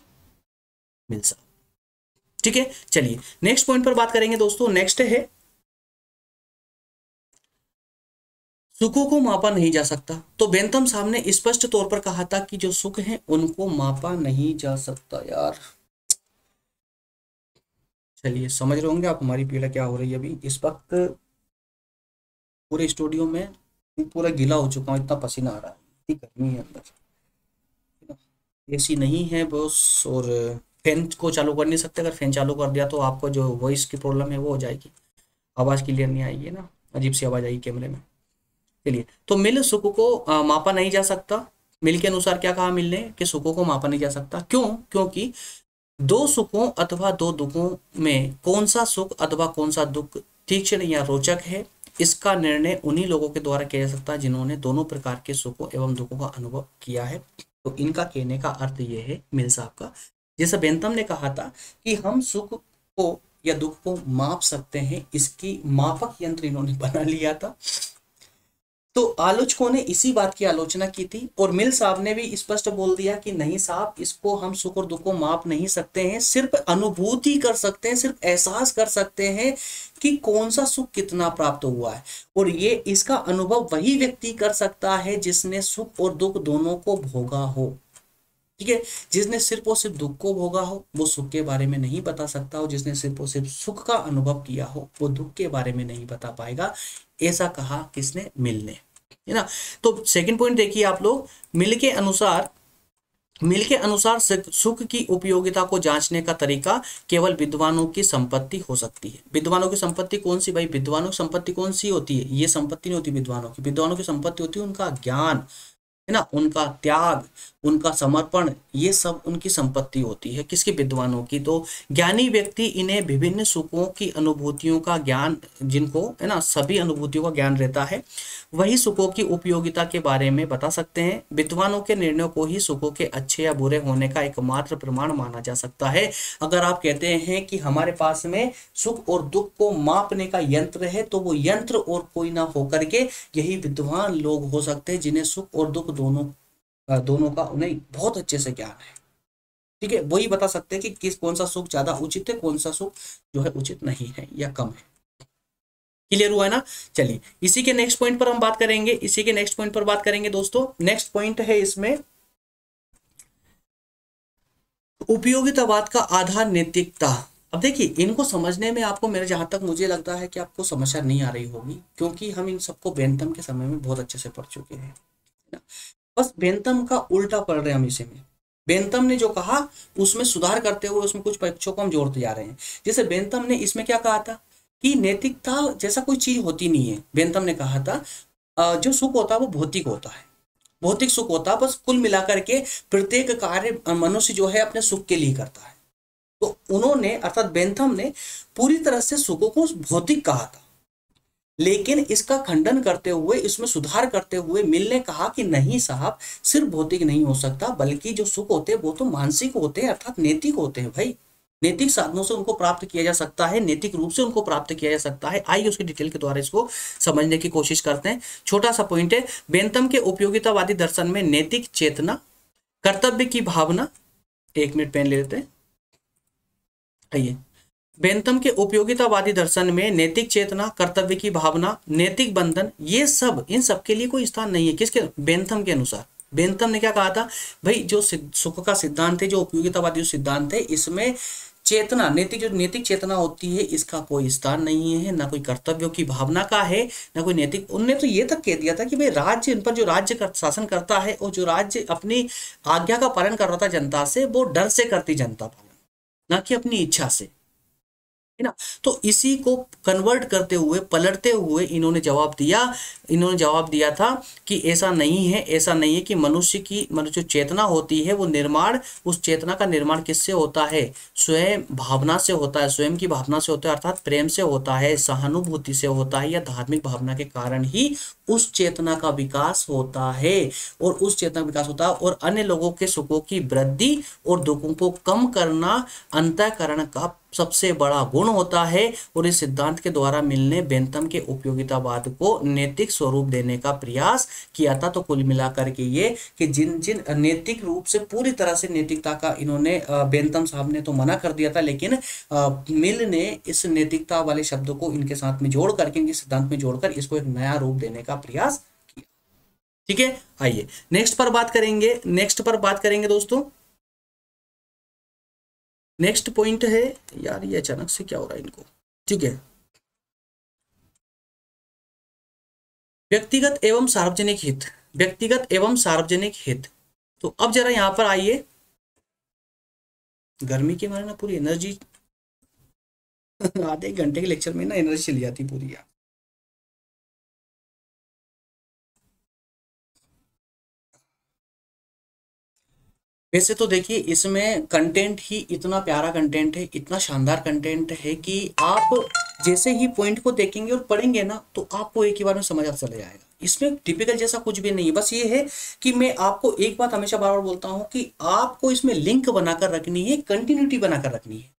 S1: मिल साहब। ठीक है, चलिए नेक्स्ट पॉइंट पर बात करेंगे दोस्तों। नेक्स्ट है सुखों को मापा नहीं जा सकता। तो बेंथम साहब ने स्पष्ट तौर पर कहा था कि जो सुख हैं उनको मापा नहीं जा सकता। यार चलिए, समझ रहे होंगे आप हमारी पीड़ा क्या हो रही है अभी इस वक्त। पूरे स्टूडियो में पूरा गीला हो चुका हूँ, इतना पसीना आ रहा है, इतनी गर्मी है अंदर। एसी नहीं है बॉस, और फैन को चालू कर नहीं सकते। अगर फैन चालू कर दिया तो आपको जो वॉइस की प्रॉब्लम है वो हो जाएगी, आवाज़ क्लियर नहीं आएगी ना, अजीब सी आवाज़ आएगी कैमरे में। चलिए, तो मिल सुख को मापा नहीं जा सकता। मिल के अनुसार क्या कहा मिल ने कि सुखों को मापा नहीं जा सकता। क्यों? क्योंकि दो सुखों अथवा दो दुखों में कौन सा सुख अथवा कौन सा दुख तीक्ष्ण या रोचक है, इसका निर्णय उन्हीं लोगों के द्वारा किया जा सकता है जिन्होंने दोनों प्रकार के सुखों एवं दुखों का अनुभव किया है। तो इनका कहने का अर्थ ये है मिल साहब का, जैसे बेंथम ने कहा था कि हम सुख को या दुख को माप सकते हैं, इसकी मापक यंत्र इन्होंने बना लिया था। तो आलोचकों ने इसी बात की आलोचना की थी, और मिल साहब ने भी स्पष्ट बोल दिया कि नहीं साहब, इसको हम सुख और दुख को माप नहीं सकते हैं, सिर्फ अनुभूति कर सकते हैं, सिर्फ एहसास कर सकते हैं कि कौन सा सुख कितना प्राप्त हुआ है। और ये इसका अनुभव वही व्यक्ति कर सकता है जिसने सुख और दुख दोनों को भोगा हो। ठीक है, जिसने सिर्फ और सिर्फ दुख को भोगा हो वो सुख के बारे में नहीं बता सकता हो, जिसने सिर्फ और सिर्फ सुख का अनुभव किया हो वो दुख के बारे में नहीं बता पाएगा। ऐसा कहा किसने? मिल ने, है ना। तो सेकंड पॉइंट देखिए आप लोग, मिल के अनुसार सुख की उपयोगिता को जांचने का तरीका केवल विद्वानों की संपत्ति हो सकती है। विद्वानों की संपत्ति कौन सी भाई? विद्वानों की संपत्ति कौन सी होती है? ये संपत्ति नहीं होती विद्वानों की। विद्वानों की संपत्ति होती है उनका ज्ञान, है ना, उनका त्याग, उनका समर्पण, ये सब उनकी संपत्ति होती है। किसकी? विद्वानों की। तो ज्ञानी व्यक्ति इन्हें विभिन्न सुखों की अनुभूतियों का ज्ञान, जिनको है ना सभी अनुभूतियों का ज्ञान रहता है, वही सुखों की उपयोगिता के बारे में बता सकते हैं। विद्वानों के निर्णयों को ही सुखों के अच्छे या बुरे होने का एकमात्र प्रमाण माना जा सकता है। अगर आप कहते हैं कि हमारे पास में सुख और दुख को मापने का यंत्र है, तो वो यंत्र और कोई ना होकर के यही विद्वान लोग हो सकते हैं जिन्हें सुख और दुख दोनों का उन्हें बहुत अच्छे से ज्ञान है। ठीक है, वही बता सकते हैं कि कौन सा सुख ज्यादा उचित है, कौन सा सुख जो है उचित नहीं है या कम है। क्लियर हुआ है ना। चलिए, इसी के नेक्स्ट पॉइंट पर हम बात करेंगे। दोस्तों, नेक्स्ट पॉइंट है इसमें उपयोगितावाद का आधार नैतिकता। अब देखिए, इनको समझने में आपको, मेरे जहां तक मुझे लगता है कि आपको समस्या नहीं आ रही होगी, क्योंकि हम इन सबको बेंथम के समय में बहुत अच्छे से पढ़ चुके हैं। बस बेंथम का उल्टा पढ़ रहे हैं हम इसे में। बेंथम ने जो कहा उसमें सुधार करते हुए उसमें कुछ पक्षों को हम जोड़ते जा रहे हैं। जैसे बेंथम ने इसमें क्या कहा था कि नैतिकता जैसा कोई चीज होती नहीं है। बेंथम ने कहा था जो सुख होता है वो भौतिक होता है, भौतिक सुख होता है। बस कुल मिलाकर के प्रत्येक कार्य मनुष्य जो है अपने सुख के लिए करता है। तो उन्होंने, अर्थात बेंथम ने पूरी तरह से सुखों को भौतिक कहा था, लेकिन इसका खंडन करते हुए, इसमें सुधार करते हुए मिल ने कहा कि नहीं साहब, सिर्फ भौतिक नहीं हो सकता, बल्कि जो सुख होते हैं वो तो मानसिक होते हैं, अर्थात नैतिक होते हैं भाई। नैतिक साधनों से उनको प्राप्त किया जा सकता है, नैतिक रूप से उनको प्राप्त किया जा सकता है। आइए उसकी डिटेल के द्वारा इसको समझने की कोशिश करते हैं। छोटा सा पॉइंट है, बेंथम के उपयोगितावादी दर्शन में नैतिक चेतना, कर्तव्य की भावना, एक मिनट पेन ले लेते हैं। आइए, बेंथम के उपयोगितावादी दर्शन में नैतिक चेतना, कर्तव्य की भावना, नैतिक बंधन, ये सब, इन सब के लिए कोई स्थान नहीं है। किसके? बेंथम के अनुसार। बेंथम ने क्या कहा था भाई, जो सुख का सिद्धांत है, जो उपयोगितावादी सिद्धांत है, इसमें चेतना, नैतिक चेतना होती है, इसका कोई स्थान नहीं है, ना कोई कर्तव्यों की भावना का है, ना कोई नैतिक। उनने तो ये तक कह दिया था कि भाई राज्य, इन पर जो राज्य शासन करता है और जो राज्य अपनी आज्ञा का पालन कर रहा था जनता से, वो डर से करती जनता पालन, ना कि अपनी इच्छा से, है ना। तो इसी को कन्वर्ट करते हुए, पलटते हुए इन्होंने जवाब दिया था कि ऐसा नहीं है कि मनुष्य जो चेतना होती है वो निर्माण, उस चेतना का निर्माण किससे होता है? स्वयं भावना से होता है, स्वयं की भावना से होता है, अर्थात प्रेम से होता है, सहानुभूति से होता है, या धार्मिक भावना के कारण ही उस चेतना का विकास होता है। और अन्य लोगों के सुखों की वृद्धि और दुखों को कम करना अंतःकरण का सबसे बड़ा गुण होता है और इस सिद्धांत के द्वारा मिल ने बेंथम के उपयोगितावाद को नैतिक स्वरूप देने का प्रयास किया था। तो कुल मिलाकर के ये कि जिन जिन नैतिक रूप से पूरी तरह से नैतिकता का इन्होंने बेंथम साहब ने तो मना कर दिया था, लेकिन मिल ने इस नैतिकता वाले शब्द को इनके साथ में जोड़ करके, इनके सिद्धांत में जोड़कर इसको एक नया रूप देने का प्रयास किया। ठीक है, आइए नेक्स्ट पर बात करेंगे। नेक्स्ट पर बात करेंगे दोस्तों, नेक्स्ट पॉइंट है, यार ये अचानक से क्या हो रहा है इनको। ठीक है, व्यक्तिगत एवं सार्वजनिक हित, व्यक्तिगत एवं सार्वजनिक हित। तो अब जरा यहां पर आइए, गर्मी के मारे ना पूरी एनर्जी आधे घंटे के लेक्चर में ना एनर्जी चली जाती पूरी यार। वैसे तो देखिए इसमें कंटेंट ही इतना प्यारा कंटेंट है, इतना शानदार कंटेंट है कि आप जैसे ही पॉइंट को देखेंगे और पढ़ेंगे ना तो आपको एक ही बार में समझ आ चले जाएगा। इसमें टिपिकल जैसा कुछ भी नहीं है, बस ये है कि मैं आपको एक बात हमेशा बार बार बोलता हूं कि आपको इसमें लिंक बनाकर रखनी है, कंटिन्यूटी बनाकर रखनी है।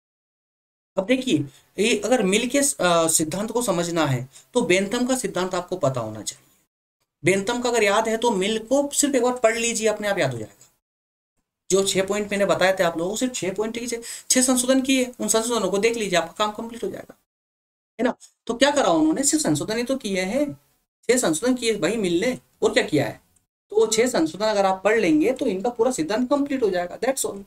S1: अब देखिए, ये अगर मिल के सिद्धांत को समझना है तो बेंथम का सिद्धांत आपको पता होना चाहिए। बेंथम का अगर याद है तो मिल को सिर्फ एक बार पढ़ लीजिए, अपने आप याद हो जाएगा। जो 6 पॉइंट मैंने बताए थे आप लोगों को, सिर्फ 6 पॉइंट की 6 संशोधन किए, उन संशोधनों को देख लीजिए, आपका काम कंप्लीट हो जाएगा, है ना। तो क्या करा उन्होंने, सिर्फ संशोधन ही तो किए हैं, 6 संशोधन किए भाई मिल ने, और क्या किया है। तो वो 6 संशोधन अगर आप पढ़ लेंगे तो इनका पूरा सिद्धांत कंप्लीट हो जाएगा, दैट्स ऑल।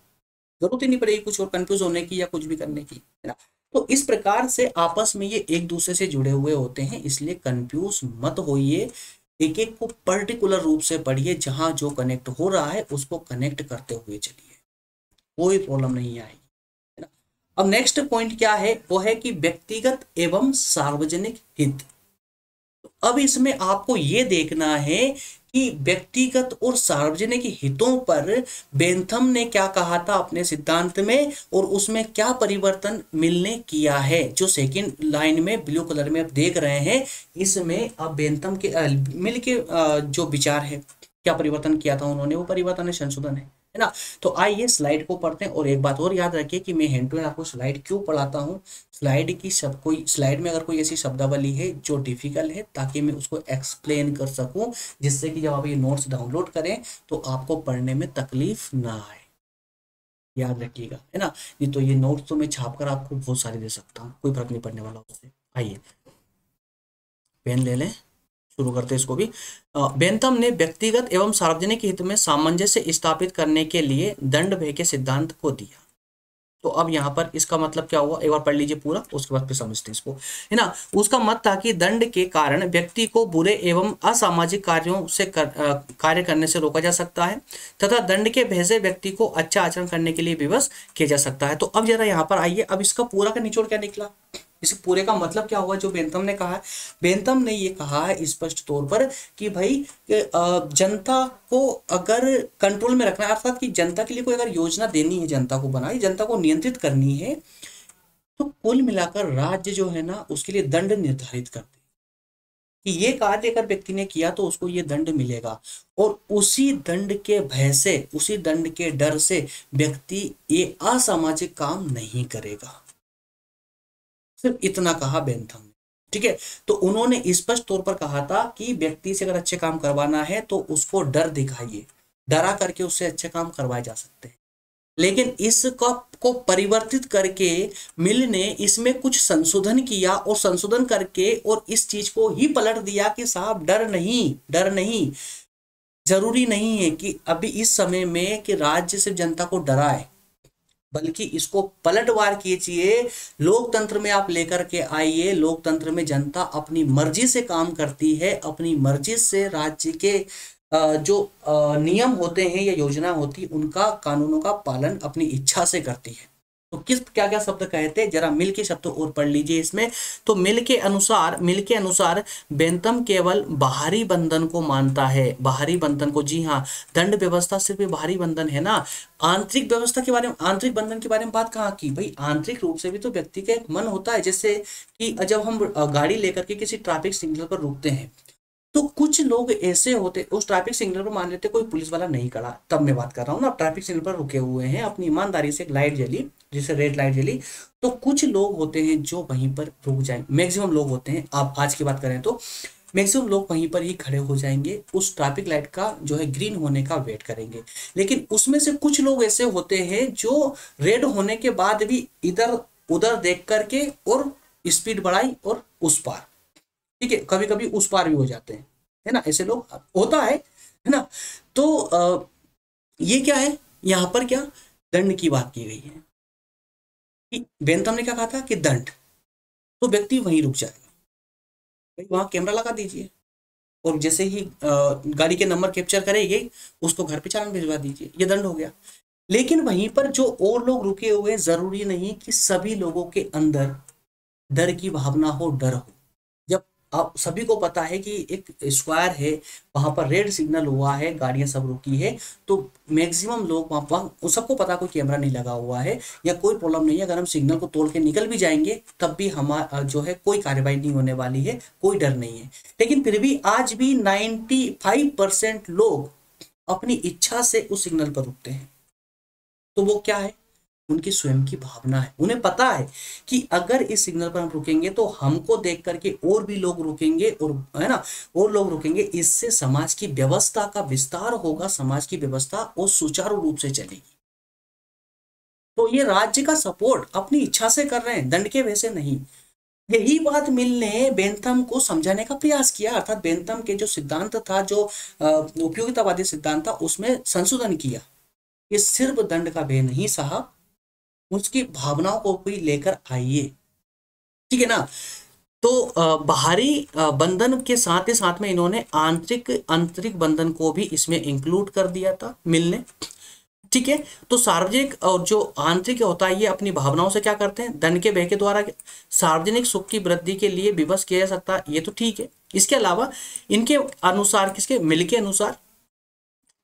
S1: जरूरत ही नहीं पड़ेगी कुछ और कंफ्यूज होने की या कुछ भी करने की, है ना। तो इस प्रकार से आपस में ये एक दूसरे से जुड़े हुए होते हैं, इसलिए कंफ्यूज मत होइए, एक एक को पर्टिकुलर रूप से पढ़िए, जहां जो कनेक्ट हो रहा है उसको कनेक्ट करते हुए चलिए, कोई प्रॉब्लम नहीं आएगी, है ना। अब नेक्स्ट पॉइंट क्या है, वो है कि व्यक्तिगत एवं सार्वजनिक हित। तो अब इसमें आपको ये देखना है कि व्यक्तिगत और सार्वजनिक हितों पर बेंथम ने क्या कहा था अपने सिद्धांत में, और उसमें क्या परिवर्तन मिल ने किया है। जो सेकंड लाइन में ब्लू कलर में आप देख रहे हैं, इसमें अब बेंथम के मिल के जो विचार है, क्या परिवर्तन किया था उन्होंने, वो परिवर्तन है, संशोधन है ना। तो आइए स्लाइड को पढ़ते हैं। और एक बात और याद रखिए कि मैं हैंड टू हैंड आपको स्लाइड क्यों पढ़ाता हूँ, स्लाइड की सब कोई स्लाइड में अगर कोई ऐसी शब्दावली है जो डिफिकल्ट है, ताकि मैं उसको एक्सप्लेन कर सकूं, जिससे कि जब आप ये नोट्स डाउनलोड करें तो आपको पढ़ने में तकलीफ ना आए, याद रखिएगा, है ना। नहीं तो ये नोट्स तो मैं छाप कर आपको बहुत सारे दे सकता हूँ, कोई फर्क नहीं पड़ने वाला उससे। आइए पेन ले लें, शुरू करते हैं इसको भी। बेंथम ने व्यक्तिगत एवं सार्वजनिक हित में सामंजस्य स्थापित करने के लिए दंड भय के सिद्धांत को दिया। तो अब यहाँ पर इसका मतलब क्या हुआ, एक बार पढ़ लीजिए पूरा, उसके बाद फिर समझते हैं इसको, है ना। उसका मत था कि दंड के कारण व्यक्ति को बुरे एवं असामाजिक कार्यों से कार्य करने से रोका जा सकता है, तथा दंड के भय से व्यक्ति को अच्छा आचरण करने के लिए विवश किया जा सकता है। तो अब जरा यहाँ पर आइए, अब इसका पूरा का निचोड़ क्या निकला, इस पूरे का मतलब क्या हुआ जो बेंथम ने कहा है। बेंथम ने ये कहा है स्पष्ट तौर पर कि भाई जनता को अगर कंट्रोल में रखना है, अर्थात कि जनता के लिए कोई अगर योजना देनी है, जनता को बनाई, जनता को नियंत्रित करनी है, तो कुल मिलाकर राज्य जो है ना उसके लिए दंड निर्धारित करते कि ये कार्य अगर व्यक्ति ने किया तो उसको ये दंड मिलेगा, और उसी दंड के भय से, उसी दंड के डर से व्यक्ति ये असामाजिक काम नहीं करेगा। सिर्फ इतना कहा बेंथम ने, ठीक है। तो उन्होंने स्पष्ट तौर पर कहा था कि व्यक्ति से अगर अच्छे काम करवाना है तो उसको डर दिखाइए, डरा करके उससे अच्छे काम करवाए जा सकते हैं। लेकिन इसका को परिवर्तित करके मिल ने इसमें कुछ संशोधन किया, और संशोधन करके और इस चीज को ही पलट दिया कि साहब डर नहीं, डर नहीं, जरूरी नहीं है कि अभी इस समय में कि राज्य सिर्फ जनता को डराए, बल्कि इसको पलटवार कीजिए, लोकतंत्र में आप लेकर के आइए। लोकतंत्र में जनता अपनी मर्जी से काम करती है, अपनी मर्जी से राज्य के जो नियम होते हैं या योजना होती है उनका, कानूनों का पालन अपनी इच्छा से करती है। तो किस क्या क्या शब्द कहते हैं, जरा मिल के शब्द और पढ़ लीजिए इसमें। तो मिल के अनुसार बेंथम केवल बाहरी बंधन को मानता है, बाहरी बंधन को, जी हाँ, दंड व्यवस्था सिर्फ बाहरी बंधन है ना। आंतरिक व्यवस्था के बारे में, आंतरिक बंधन के बारे में बात कहाँ की भाई, आंतरिक रूप से भी तो व्यक्ति का एक मन होता है। जैसे कि जब हम गाड़ी लेकर के किसी ट्रैफिक सिग्नल पर रुकते हैं तो कुछ लोग ऐसे होते, उस ट्रैफिक सिग्नल पर मान लेते कोई पुलिस वाला नहीं खड़ा, तब मैं बात कर रहा हूँ ना, ट्रैफिक सिग्नल पर रुके हुए हैं, अपनी ईमानदारी से एक लाइट जली, जैसे रेड लाइट जली, तो कुछ लोग होते हैं जो वहीं पर रुक जाएंगे, मैक्सिमम लोग होते हैं, आप आज की बात करें तो मैक्सिमम लोग वहीं पर ही खड़े हो जाएंगे, उस ट्रैफिक लाइट का जो है ग्रीन होने का वेट करेंगे। लेकिन उसमें से कुछ लोग ऐसे होते हैं जो रेड होने के बाद भी इधर उधर देख करके और स्पीड बढ़ाई और उस पार, ठीक है, कभी कभी उस पार भी हो जाते हैं, है ना, ऐसे लोग होता है ना। तो ये क्या है, यहाँ पर क्या दंड की बात की गई है कि बेंथम ने क्या कहा था कि दंड, तो व्यक्ति वहीं रुक जाएगा, भाई वहां कैमरा लगा दीजिए, और जैसे ही गाड़ी के नंबर कैप्चर करेगी उसको घर पे चालान भिजवा दीजिए, ये दंड हो गया। लेकिन वहीं पर जो और लोग रुके हुए हैं, जरूरी नहीं कि सभी लोगों के अंदर डर की भावना हो, डर हो। जब आप सभी को पता है कि एक स्क्वायर है, वहां पर रेड सिग्नल हुआ है, गाड़ियां सब रुकी है, तो मैक्सिमम लोग वहां पर, सबको पता कोई कैमरा नहीं लगा हुआ है या कोई प्रॉब्लम नहीं है, अगर हम सिग्नल को तोड़ के निकल भी जाएंगे तब भी हमारा जो है कोई कार्रवाई नहीं होने वाली है, कोई डर नहीं है। लेकिन फिर भी आज भी 95% लोग अपनी इच्छा से उस सिग्नल पर रुकते हैं। तो वो क्या है, उनकी स्वयं की भावना है, उन्हें पता है कि अगर इस सिग्नल पर हम रुकेंगे तो हमको देख करके और भी लोग रुकेंगे, और है ना, और लोग रुकेंगे, इससे समाज की व्यवस्था का विस्तार होगा, समाज की व्यवस्था और सुचारू रूप से चलेगी। तो ये राज्य का सपोर्ट अपनी इच्छा से कर रहे हैं, दंड के वजह से नहीं। यही बात मिल ने बेंथम को समझाने का प्रयास किया, अर्थात बेंथम के जो सिद्धांत था, जो उपयोगितावादी सिद्धांत था, उसमें संशोधन किया। ये सिर्फ दंड का भय नहीं साहब, उसकी भावनाओं को भी लेकर आइए, ठीक है ना। तो बाहरी बंधन के साथ ही साथ में इन्होंने आंतरिक आंतरिक बंधन को भी इसमें इंक्लूड कर दिया था मिलने, ठीक है। तो सार्वजनिक और जो आंतरिक होता है, ये अपनी भावनाओं से क्या करते हैं, धन के व्यय के द्वारा सार्वजनिक सुख की वृद्धि के लिए विवश किया जा सकता है, ये तो ठीक है। इसके अलावा इनके अनुसार, किसके, मिल के अनुसार,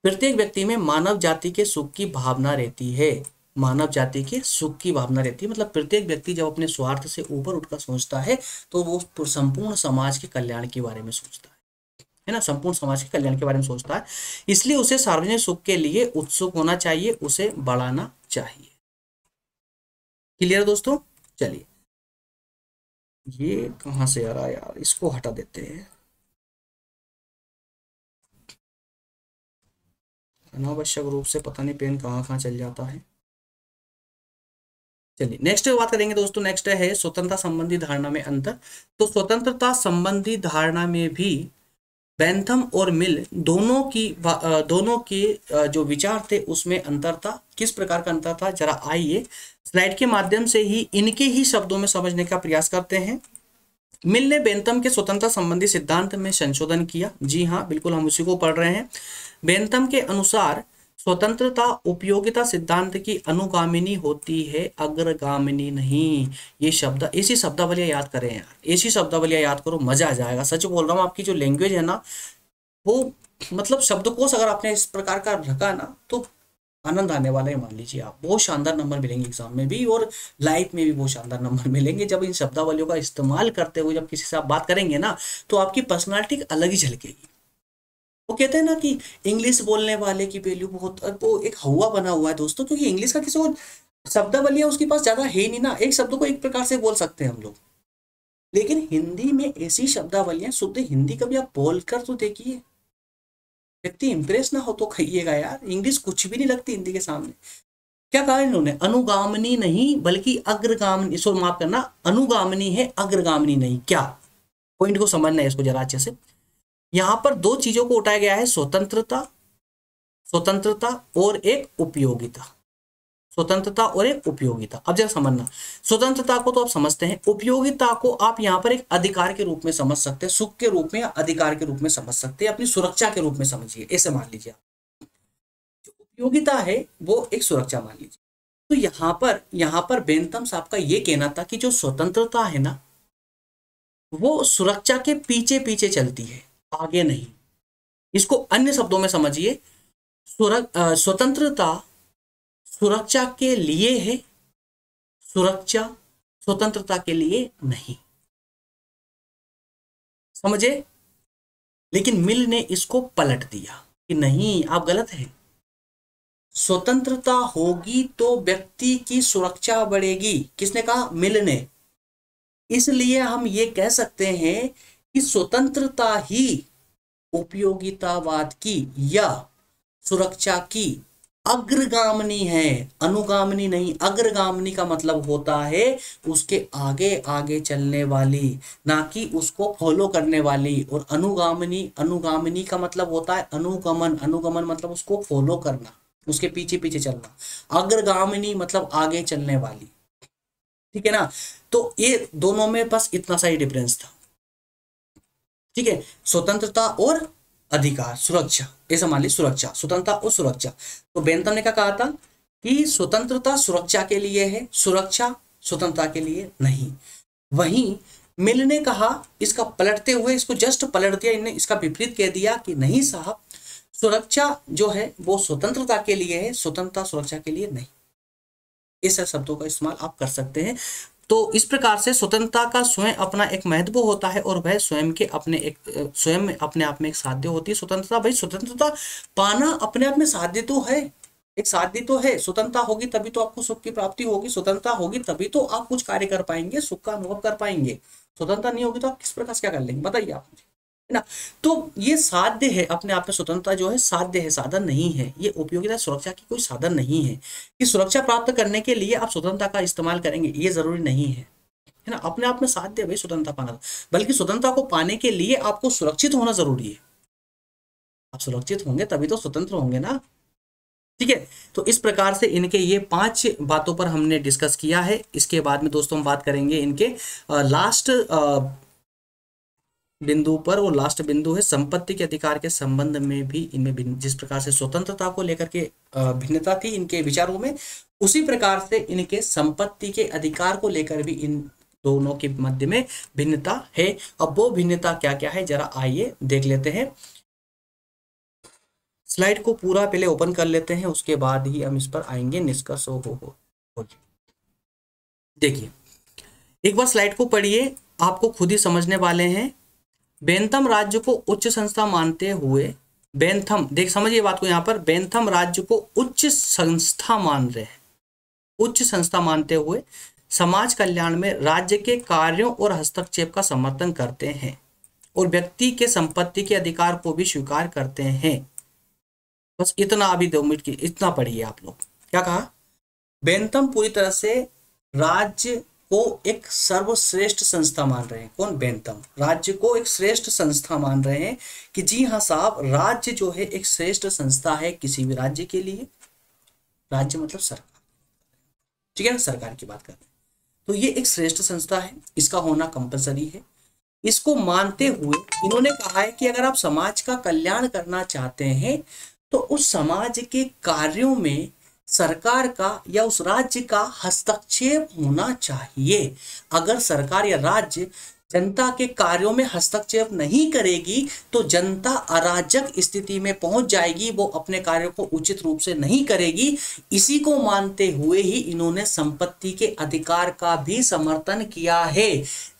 S1: प्रत्येक व्यक्ति में मानव जाति के सुख की भावना रहती है, मानव जाति के सुख की भावना रहती है, मतलब प्रत्येक व्यक्ति जब अपने स्वार्थ से ऊपर उठकर सोचता है तो वो संपूर्ण समाज के कल्याण के बारे में सोचता है ना, संपूर्ण समाज के कल्याण के बारे में सोचता है, इसलिए उसे सार्वजनिक सुख के लिए उत्सुक होना चाहिए, उसे बढ़ाना चाहिए। क्लियर दोस्तों, चलिए, ये कहां से आ रहा है यार, इसको हटा देते हैं, अनावश्यक रूप से पता नहीं पेन कहाँ कहाँ चल जाता है। चलिए नेक्स्ट बात करेंगे दोस्तों, नेक्स्ट है स्वतंत्रता संबंधी धारणा में अंतर। तो स्वतंत्रता संबंधी धारणा में भी बेंथम और मिल दोनों के जो विचार थे उसमें अंतर था। किस प्रकार का अंतर था, जरा आइए स्लाइड के माध्यम से ही इनके ही शब्दों में समझने का प्रयास करते हैं। मिल ने बेंथम के स्वतंत्रता संबंधी सिद्धांत में संशोधन किया, जी हाँ बिल्कुल हम उसी को पढ़ रहे हैं। बेंथम के अनुसार स्वतंत्रता उपयोगिता सिद्धांत की अनुगामिनी होती है, अग्रगामिनी नहीं। ये शब्द, ऐसी शब्दावलियां याद करें यार, ऐसी शब्दावलियां याद करो, मजा आ जाएगा। सच बोल रहा हूँ, आपकी जो लैंग्वेज है ना, वो मतलब शब्दकोश अगर आपने इस प्रकार का रखा ना तो आनंद आने वाला है। मान लीजिए आप बहुत शानदार नंबर मिलेंगे एग्जाम में भी, और लाइफ में भी बहुत शानदार नंबर मिलेंगे जब इन शब्दावलियों का इस्तेमाल करते हुए जब किसी से आप बात करेंगे ना, तो आपकी पर्सनालिटी अलग ही झलकेगी। वो कहते हैं ना कि इंग्लिश बोलने वाले की वैल्यू बहुत, वो एक हवा बना हुआ है दोस्तों, क्योंकि इंग्लिश का किसी को शब्दावलियां उसके पास ज्यादा है नहीं ना, एक शब्द को एक प्रकार से बोल सकते हैं हम लोग। लेकिन हिंदी में ऐसी शब्दावलियां, शुद्ध हिंदी कभी आप बोलकर तो देखिए, व्यक्ति इंप्रेस ना हो तो कहिएगा यार, इंग्लिश कुछ भी नहीं लगती हिंदी के सामने। क्या कहा इन्होंने, अनुगामिनी नहीं बल्कि अग्रगामिनी, सो माफ करना, अनुगामिनी है अग्रगामिनी नहीं। क्या पॉइंट को समझना है इसको जरा अच्छे से। यहां पर दो चीजों को उठाया गया है, स्वतंत्रता, स्वतंत्रता और एक उपयोगिता, स्वतंत्रता और एक उपयोगिता। अब जरा समझना, स्वतंत्रता को तो आप समझते हैं, उपयोगिता को आप यहां पर एक अधिकार के रूप में समझ सकते हैं, सुख के रूप में या अधिकार के रूप में समझ सकते हैं, अपनी सुरक्षा के रूप में समझिए, ऐसे मान लीजिए आप। जो उपयोगिता है वो एक सुरक्षा मान लीजिए। तो यहां पर बेंथम साहब का ये कहना था कि जो स्वतंत्रता है ना, वो सुरक्षा के पीछे पीछे चलती है, आगे नहीं। इसको अन्य शब्दों में समझिए, स्वतंत्रता सुरक्षा के लिए है, सुरक्षा स्वतंत्रता के लिए नहीं। समझे, लेकिन मिल ने इसको पलट दिया कि नहीं, आप गलत हैं। स्वतंत्रता होगी तो व्यक्ति की सुरक्षा बढ़ेगी। किसने कहा? मिल ने। इसलिए हम ये कह सकते हैं कि स्वतंत्रता ही उपयोगितावाद की या सुरक्षा की अग्रगामिनी है, अनुगामिनी नहीं। अग्रगामिनी का मतलब होता है उसके आगे आगे चलने वाली, ना कि उसको फॉलो करने वाली। और अनुगामिनी, अनुगामिनी का मतलब होता है अनुगमन। अनुगमन मतलब उसको फॉलो करना, उसके पीछे पीछे चलना। अग्रगामिनी मतलब आगे चलने वाली। ठीक है ना? तो ये दोनों में बस इतना सा ही डिफरेंस था। ठीक है, स्वतंत्रता और अधिकार, सुरक्षा, ऐसा मान ली सुरक्षा, स्वतंत्रता और सुरक्षा। तो बेंथम ने क्या कहा था कि स्वतंत्रता सुरक्षा के लिए है, सुरक्षा स्वतंत्रता के लिए नहीं। वहीं मिल ने कहा, इसका पलटते हुए, इसको जस्ट पलट दिया, इन्हें इसका विपरीत कह दिया कि नहीं साहब, सुरक्षा जो है वो स्वतंत्रता के लिए है, स्वतंत्रता सुरक्षा के लिए नहीं। इस शब्दों का इस्तेमाल आप कर सकते हैं। तो इस प्रकार से स्वतंत्रता का स्वयं अपना एक महत्व होता है और वह स्वयं के अपने एक स्वयं में अपने आप में एक साध्य होती है। स्वतंत्रता, भाई स्वतंत्रता पाना अपने आप में साध्य तो है, एक साध्य तो है। स्वतंत्रता होगी तभी तो आपको सुख की प्राप्ति होगी, स्वतंत्रता होगी तभी तो आप कुछ कार्य कर पाएंगे, सुख का अनुभव कर पाएंगे। स्वतंत्रता नहीं होगी तो आप किस प्रकार से क्या कर लेंगे, बताइए आप मुझे, है ना? तो ये साध्य है अपने आप में, स्वतंत्रता जो है साध्य है, साधन नहीं है। ये उपयोगिता सुरक्षा की कोई साधन नहीं है कि सुरक्षा प्राप्त करने के लिए आप स्वतंत्रता का इस्तेमाल करेंगे, ये जरूरी नहीं है, है ना? अपने आप में साध्य है भाई स्वतंत्रता पाना, बल्कि स्वतंत्रता को पाने के लिए आपको सुरक्षित होना जरूरी है। आप सुरक्षित होंगे तभी तो स्वतंत्र होंगे ना। ठीक है, तो इस प्रकार से इनके ये 5 बातों पर हमने डिस्कस किया है। इसके बाद में दोस्तों हम बात करेंगे इनके लास्ट बिंदु पर। वो लास्ट बिंदु है संपत्ति के अधिकार के संबंध में भी इनमें जिस प्रकार से स्वतंत्रता को लेकर के भिन्नता थी इनके विचारों में, उसी प्रकार से इनके संपत्ति के अधिकार को लेकर भी इन दोनों के मध्य में भिन्नता है। अब वो भिन्नता क्या क्या है जरा आइए देख लेते हैं। स्लाइड को पूरा पहले ओपन कर लेते हैं, उसके बाद ही हम इस पर आएंगे निष्कर्ष। हो देखिए, एक बार स्लाइड को पढ़िए, आपको खुद ही समझने वाले हैं। बेंथम राज्य को उच्च संस्था मानते हुए, बेंथम देख समझिए बात को, यहाँ पर बेंथम राज्य को उच्च संस्था मान रहे हैं, उच्च संस्था मानते हुए समाज कल्याण में राज्य के कार्यों और हस्तक्षेप का समर्थन करते हैं और व्यक्ति के संपत्ति के अधिकार को भी स्वीकार करते हैं। बस इतना, अभी 2 मिनट की इतना पढ़िए आप लोग। क्या कहा? बेंथम पूरी तरह से राज्य को एक सर्वश्रेष्ठ संस्था मान रहे हैं। कौन? बेंथम राज्य को एक श्रेष्ठ संस्था मान रहे हैं कि जी हाँ साहब, राज्य जो है एक श्रेष्ठ संस्था है किसी भी राज्य के लिए। राज्य मतलब सरकार, ठीक है ना, सरकार की बात कर रहे हैं। तो ये एक श्रेष्ठ संस्था है, इसका होना कंपलसरी है। इसको मानते हुए इन्होंने कहा है कि अगर आप समाज का कल्याण करना चाहते हैं तो उस समाज के कार्यों में सरकार का या उस राज्य का हस्तक्षेप होना चाहिए। अगर सरकार या राज्य जनता के कार्यों में हस्तक्षेप नहीं करेगी तो जनता अराजक स्थिति में पहुंच जाएगी, वो अपने कार्यों को उचित रूप से नहीं करेगी। इसी को मानते हुए ही इन्होंने संपत्ति के अधिकार का भी समर्थन किया है।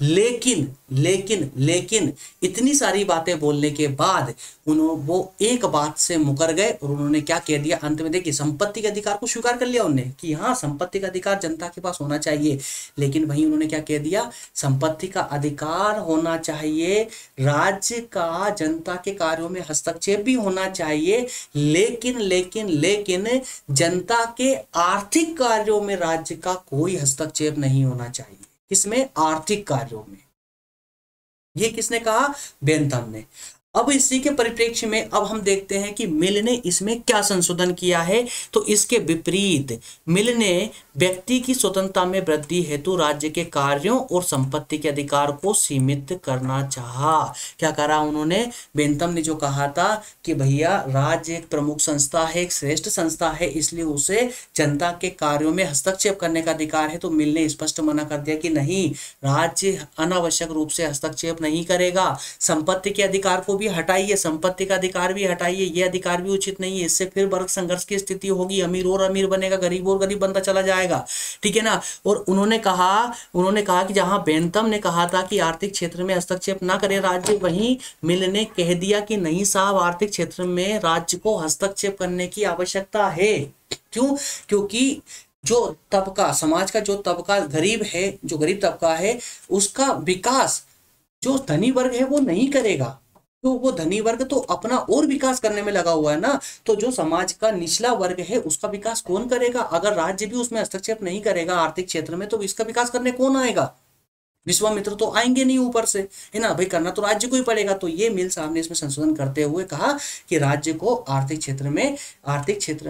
S1: लेकिन लेकिन लेकिन इतनी सारी बातें बोलने के बाद वो एक बात से मुकर गए और उन्होंने क्या कह दिया अंत में? देखिए, संपत्ति के अधिकार को स्वीकार कर लिया उन्होंने कि हाँ, संपत्ति का अधिकार जनता के पास होना चाहिए, लेकिन वहीं उन्होंने क्या कह दिया? संपत्ति का अधिकार होना चाहिए, राज्य का जनता के कार्यों में हस्तक्षेप भी होना चाहिए, लेकिन लेकिन लेकिन जनता के आर्थिक कार्यों में राज्य का कोई हस्तक्षेप नहीं होना चाहिए। किसमें? आर्थिक कार्यों में। ये किसने कहा? बेंथम ने। अब इसी के परिप्रेक्ष्य में अब हम देखते हैं कि मिल ने इसमें क्या संशोधन किया है। तो इसके विपरीत मिल ने व्यक्ति की स्वतंत्रता में वृद्धि हेतु राज्य के कार्यों और संपत्ति के अधिकार को सीमित करना चाहा। क्या करा उन्होंने? बेंथम ने जो कहा था कि भैया राज्य एक प्रमुख संस्था है, एक श्रेष्ठ संस्था है, इसलिए उसे जनता के कार्यों में हस्तक्षेप करने का अधिकार है। तो मिल ने स्पष्ट मना कर दिया कि नहीं, राज्य अनावश्यक रूप से हस्तक्षेप नहीं करेगा, संपत्ति के अधिकार को भी हटाइए, संपत्ति का अधिकार भी हटाइए, ये अधिकार भी उचित नहीं है, इससे फिर वर्ग संघर्ष की स्थिति होगी, अमीर और अमीर बनेगा, गरीब और गरीब बनता चला जाएगा, ठीक है ना। और उन्होंने कहा कि जहां बेंथम ने कहा था कि आर्थिक क्षेत्र में हस्तक्षेप ना करे राज्य, वहीं मिल ने कह दिया कि नहीं साहब, आर्थिक क्षेत्र में राज्य को हस्तक्षेप करने की आवश्यकता है। क्यों? क्योंकि जो तबका, समाज का जो तबका गरीब है, जो गरीब तबका है, उसका विकास जो धनी वर्ग है वो नहीं करेगा। तो वो धनी वर्ग तो अपना और विकास करने में लगा हुआ है ना, तो जो समाज का निचला वर्ग है उसका विकास कौन करेगा? अगर राज्य भी उसमें हस्तक्षेप नहीं करेगा आर्थिक क्षेत्र में, तो इसका विकास करने कौन आएगा? विश्वामित्र तो आएंगे नहीं ऊपर से, है ना भाई, करना तो राज्य को ही पड़ेगा। तो ये मिल साहब ने इसमें संशोधन करते हुए कहा कि राज्य को आर्थिक क्षेत्र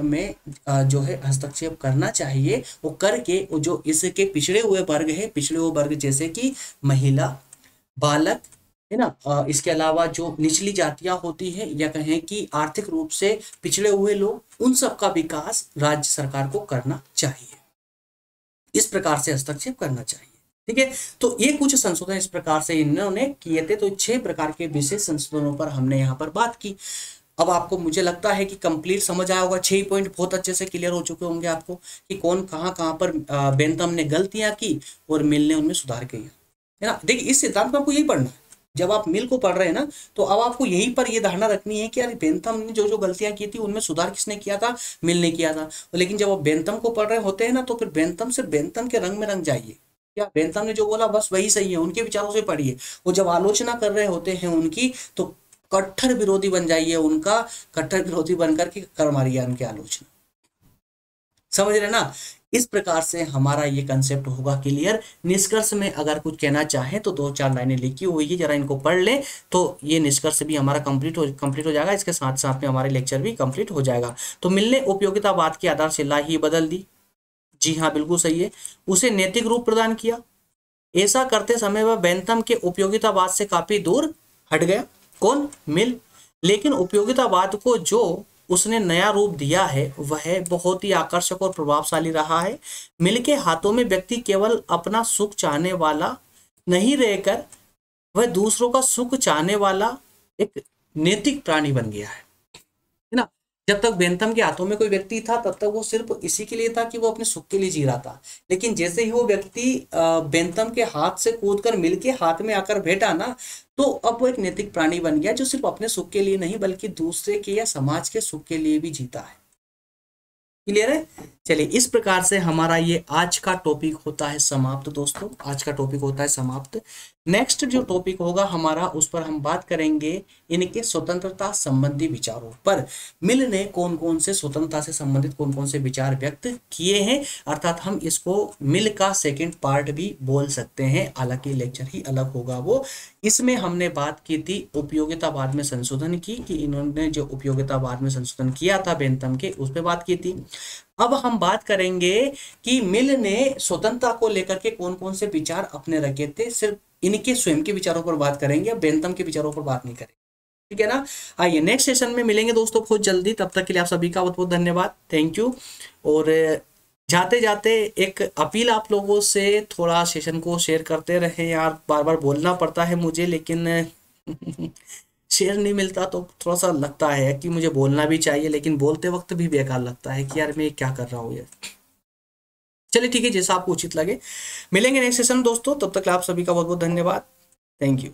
S1: में जो है हस्तक्षेप करना चाहिए, वो करके वो जो इसके पिछड़े हुए वर्ग है, पिछड़े हुए वर्ग जैसे कि महिला, बालक, है ना, इसके अलावा जो निचली जातियां होती है, या कहें कि आर्थिक रूप से पिछड़े हुए लोग, उन सब का विकास राज्य सरकार को करना चाहिए, इस प्रकार से हस्तक्षेप करना चाहिए, ठीक है। तो ये कुछ संशोधन इस प्रकार से इन्होंने किए थे। तो 6 प्रकार के विशेष संशोधनों पर हमने यहाँ पर बात की। अब आपको, मुझे लगता है कि कंप्लीट समझ आया होगा, 6 पॉइंट बहुत अच्छे से क्लियर हो चुके होंगे आपको कि कौन कहाँ कहाँ पर बेंथम ने गलतियां की और मिल ने उनमें सुधार किया, है ना। देखिए, इस सिद्धांत में आपको यही पढ़ना है। जब आप मिल को पढ़ रहे हैं ना, तो अब आपको यहीं पर ये धारणा रखनी है कि यार बेंथम ने जो जो गलतियां की थी उनमें सुधार किसने किया था? मिल ने किया था। लेकिन जब आप बेंथम को पढ़ रहे होते हैं ना, तो फिर बेंथम से बेंथम के रंग में रंग जाइए। क्या बेंथम ने जो बोला बस वही सही है, उनके विचारों से पढ़िए। वो जब आलोचना कर रहे होते हैं उनकी, तो कट्टर विरोधी बन जाइए उनका, कट्टर विरोधी बनकर के कर मारिए उनकी आलोचना। समझ रहे ना? इस प्रकार से हमारा ये कंसेप्ट होगा क्लियर। निष्कर्ष में अगर कुछ कहना चाहे तो 2-4 लाइनें लिखी हुई है, जरा इनको पढ़ ले तो ये निष्कर्ष भी हमारा कंप्लीट हो जाएगा। इसके साथ साथ में हमारे लेक्चर भी कंप्लीट हो जाएगा। तो मिलने उपयोगितावाद की आधारशिला ही बदल दी। जी हाँ, बिल्कुल सही है। उसे नैतिक रूप प्रदान किया। ऐसा करते समय वह बेंथम के उपयोगितावाद से काफी दूर हट गया। कौन? मिल। लेकिन उपयोगितावाद को जो उसने नया रूप दिया है वह बहुत ही आकर्षक और प्रभावशाली रहा है। मिल के हाथों में व्यक्ति केवल अपना सुख चाहने वाला नहीं रहकर वह दूसरों का सुख चाहने वाला एक नैतिक प्राणी बन गया है ना। जब तक बेंथम के हाथों में कोई व्यक्ति था तब तक वो सिर्फ इसी के लिए था कि वो अपने सुख के लिए जी रहा था। लेकिन जैसे ही वो व्यक्ति बेंथम के हाथ से कूदकर मिल के हाथ में आकर बैठा ना, तो अब वो एक नैतिक प्राणी बन गया जो सिर्फ अपने सुख के लिए नहीं बल्कि दूसरे के या समाज के सुख के लिए भी जीता है। क्लियर है? चलिए, इस प्रकार से हमारा ये आज का टॉपिक होता है समाप्त। दोस्तों, आज का टॉपिक होता है समाप्त। नेक्स्ट जो टॉपिक होगा हमारा, उस पर हम बात करेंगे इनके स्वतंत्रता संबंधी विचारों पर। मिल ने कौन कौन से स्वतंत्रता से संबंधित कौन कौन से विचार व्यक्त किए हैं, अर्थात हम इसको मिल का सेकेंड पार्ट भी बोल सकते हैं, हालांकि लेक्चर ही अलग होगा वो। इसमें हमने बात की थी उपयोगितावाद में संशोधन की, कि इन्होंने जो उपयोगितावाद में संशोधन किया था बेंथम के, उस पर बात की थी। अब हम बात करेंगे कि मिल ने स्वतंत्रता को लेकर के कौन कौन से विचार अपने रखे थे। सिर्फ इनके स्वयं के विचारों पर बात करेंगे, बेंथम के विचारों पर बात नहीं करेंगे, ठीक है ना। आइए नेक्स्ट सेशन में मिलेंगे दोस्तों बहुत जल्दी। तब तक के लिए आप सभी का बहुत बहुत धन्यवाद, थैंक यू। और जाते जाते एक अपील आप लोगों से, थोड़ा सेशन को शेयर करते रहे यार। बार बार बोलना पड़ता है मुझे, लेकिन शेयर नहीं मिलता तो थोड़ा सा लगता है कि मुझे बोलना भी चाहिए, लेकिन बोलते वक्त भी बेकार लगता है कि यार मैं क्या कर रहा हूँ यार। चलिए ठीक है, जैसा आपको उचित लगे। मिलेंगे नेक्स्ट सेशन दोस्तों, तब तक आप सभी का बहुत बहुत धन्यवाद, थैंक यू।